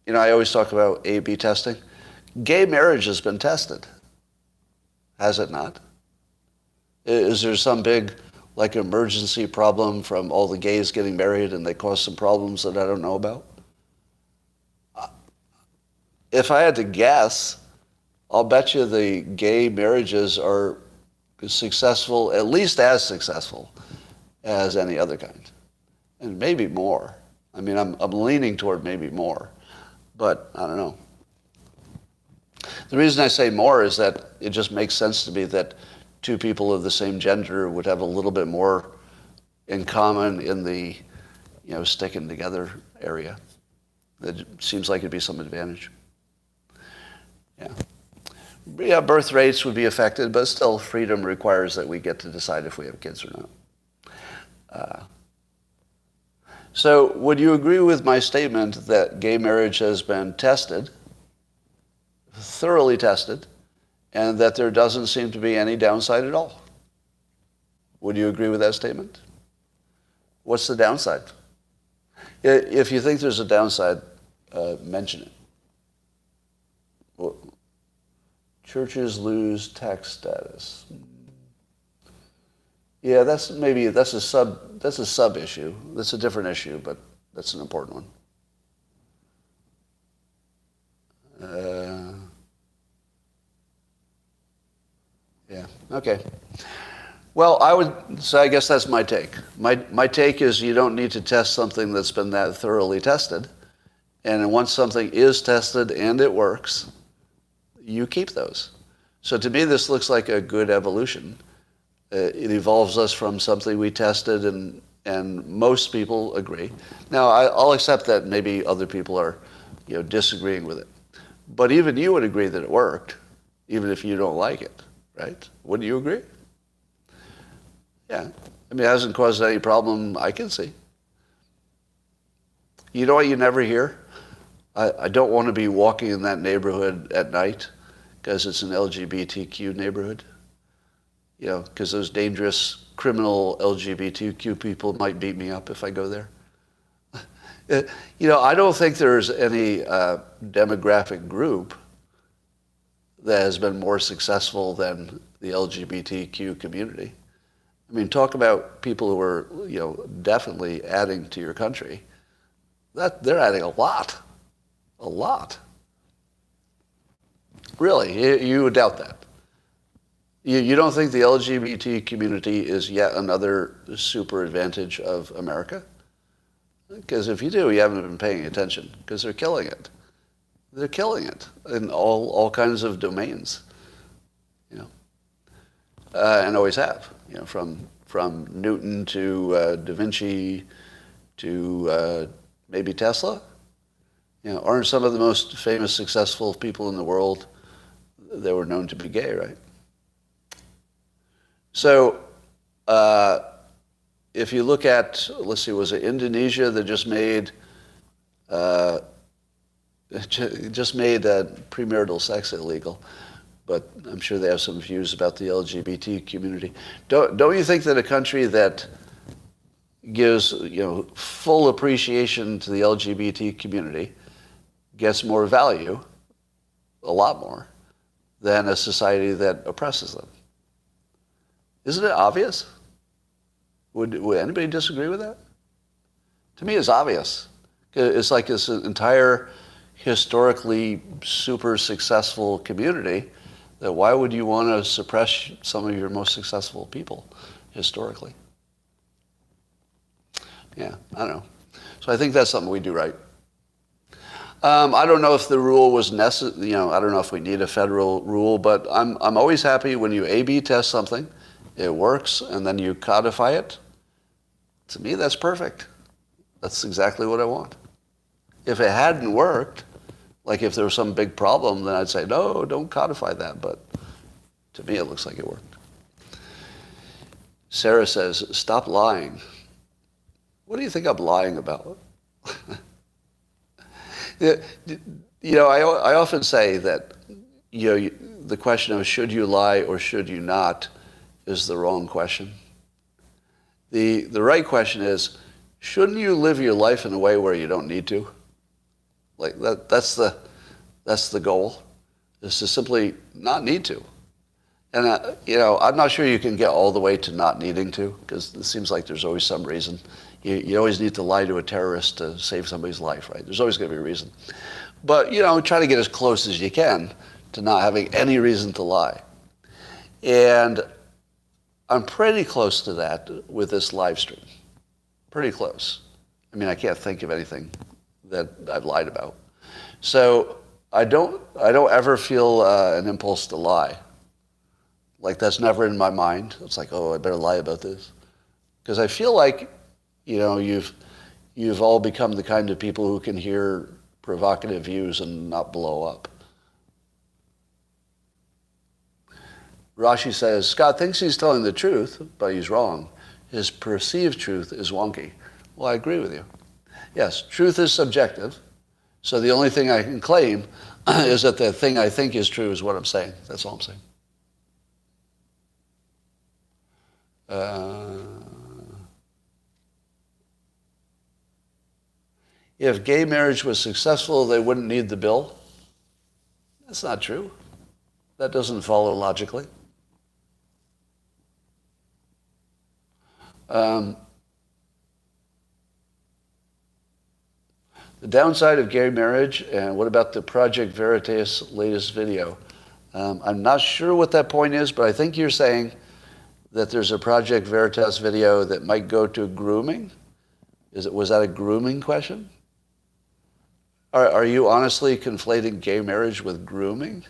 [SPEAKER 1] You know, I always talk about A/B testing. Gay marriage has been tested. Has it not? Is there some big, like, emergency problem from all the gays getting married and they cause some problems that I don't know about? If I had to guess, I'll bet you the gay marriages are successful, at least as successful as any other kind. And maybe more. I mean, I'm leaning toward maybe more, but I don't know. The reason I say more is that it just makes sense to me that two people of the same gender would have a little bit more in common in the, you know, sticking together area. It seems like it'd be some advantage. Yeah, birth rates would be affected, but still freedom requires that we get to decide if we have kids or not. So would you agree with my statement that gay marriage has been tested, thoroughly tested, and that there doesn't seem to be any downside at all? Would you agree with that statement? What's the downside? If you think there's a downside, mention it. Well, churches lose tax status. Yeah, that's a sub issue. That's a different issue, but that's an important one. Yeah. Okay. Well, I guess that's my take. My take is you don't need to test something that's been that thoroughly tested, and once something is tested and it works, you keep those. So to me, this looks like a good evolution. It evolves us from something we tested, and most people agree. Now, I'll accept that maybe other people are, you know, disagreeing with it. But even you would agree that it worked, even if you don't like it, right? Wouldn't you agree? Yeah. I mean, it hasn't caused any problem I can see. You know what you never hear? I don't want to be walking in that neighborhood at night because it's an LGBTQ neighborhood. You know, because those dangerous criminal LGBTQ people might beat me up if I go there. You know, I don't think there's any demographic group that has been more successful than the LGBTQ community. I mean, talk about people who are, you know, definitely adding to your country. They're adding a lot. Really, you would doubt that. You don't think the LGBT community is yet another super advantage of America? Because if you do, you haven't been paying attention, because they're killing it. They're killing it in all kinds of domains, you know, and always have, you know, from Newton to Da Vinci to Maybe Tesla? Aren't some of the most famous, successful people in the world, they were known to be gay, right? So if you look at, let's see, was it Indonesia that just made premarital sex illegal? But I'm sure they have some views about the LGBT community. Don't you think that a country that gives full appreciation to the LGBT community gets more value, a lot more, than a society that oppresses them? Isn't it obvious? Would anybody disagree with that? To me, it's obvious. It's like this entire historically super successful community that why would you want to suppress some of your most successful people historically? Yeah, I don't know. So I think that's something we do right. I don't know if the rule was necessary. I don't know if we need a federal rule, but I'm always happy when you A/B test something, it works, and then you codify it. To me, that's perfect. That's exactly what I want. If it hadn't worked, like if there was some big problem, then I'd say, no, don't codify that. But to me, it looks like it worked. Sarah says, stop lying. What do you think I'm lying about? I often say that the question of should you lie or should you not is the wrong question. The right question is, shouldn't you live your life in a way where you don't need to? Like that's the goal, is to simply not need to. And I'm not sure you can get all the way to not needing to, because it seems like there's always some reason. You always need to lie to a terrorist to save somebody's life, right? There's always going to be a reason. But, try to get as close as you can to not having any reason to lie. And I'm pretty close to that with this live stream. Pretty close. I mean, I can't think of anything that I've lied about. So I don't ever feel an impulse to lie. Like, that's never in my mind. It's like, oh, I better lie about this. Because I feel like, you've all become the kind of people who can hear provocative views and not blow up. Rashi says, Scott thinks he's telling the truth, but he's wrong. His perceived truth is wonky. Well, I agree with you. Yes, truth is subjective. So the only thing I can claim is that the thing I think is true is what I'm saying. That's all I'm saying. If gay marriage was successful, they wouldn't need the bill. That's not true. That doesn't follow logically. The downside of gay marriage, and what about the Project Veritas latest video? I'm not sure what that point is, but I think you're saying that there's a Project Veritas video that might go to grooming. Was that a grooming question? Are you honestly conflating gay marriage with grooming?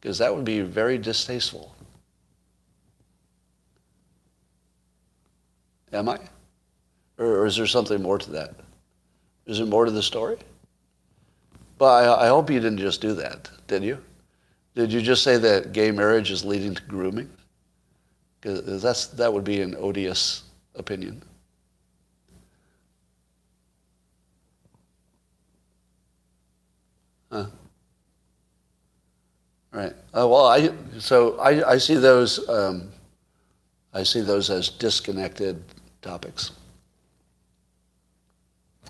[SPEAKER 1] Because that would be very distasteful. Am I? Or is there something more to that? Is there more to the story? But I hope you didn't just do that, did you? Did you just say that gay marriage is leading to grooming? Because that would be an odious opinion. Huh. Right. Well, I see those. I see those as disconnected topics.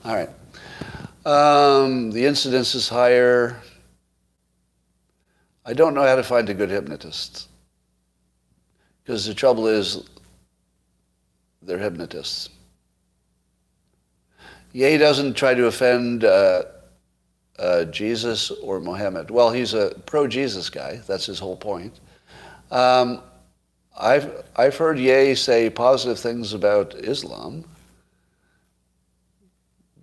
[SPEAKER 1] All right. The incidence is higher. I don't know how to find a good hypnotist, because the trouble is, they're hypnotists. Ye doesn't try to offend Jesus or Muhammad. Well, he's a pro-Jesus guy. That's his whole point. I've heard Ye say positive things about Islam,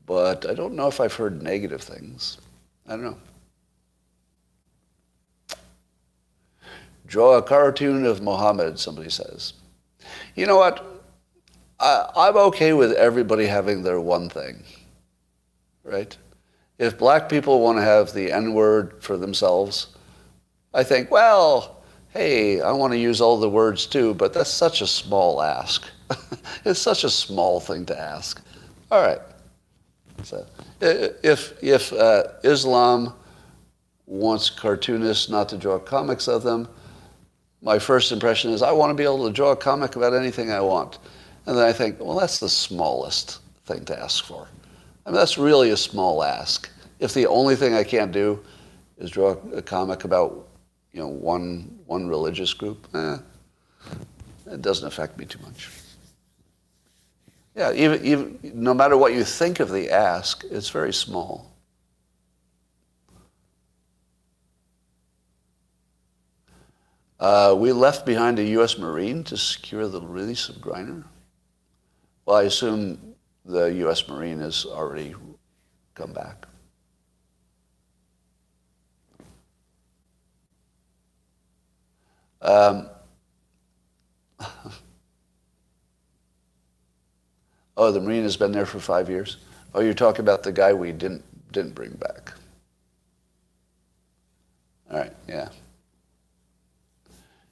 [SPEAKER 1] but I don't know if I've heard negative things. I don't know. Draw a cartoon of Muhammad, somebody says. You know what? I'm okay with everybody having their one thing. right? If black people want to have the N-word for themselves, I think, well, hey, I want to use all the words too, but that's such a small ask. It's such a small thing to ask. All right. So if Islam wants cartoonists not to draw comics of them, my first impression is I want to be able to draw a comic about anything I want. And then I think, well, that's the smallest thing to ask for. I mean, that's really a small ask. If the only thing I can't do is draw a comic about, one religious group, it doesn't affect me too much. Yeah, even no matter what you think of the ask, it's very small. We left behind a U.S. Marine to secure the release of Griner. Well, I assume the U.S. Marine has already come back. Oh, the Marine has been there for 5 years? Oh, you're talking about the guy we didn't bring back. All right, yeah.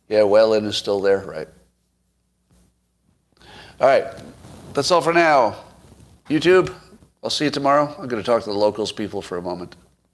[SPEAKER 1] Yeah, Whalen is still there, right? All right, that's all for now. YouTube, I'll see you tomorrow. I'm going to talk to the locals people for a moment.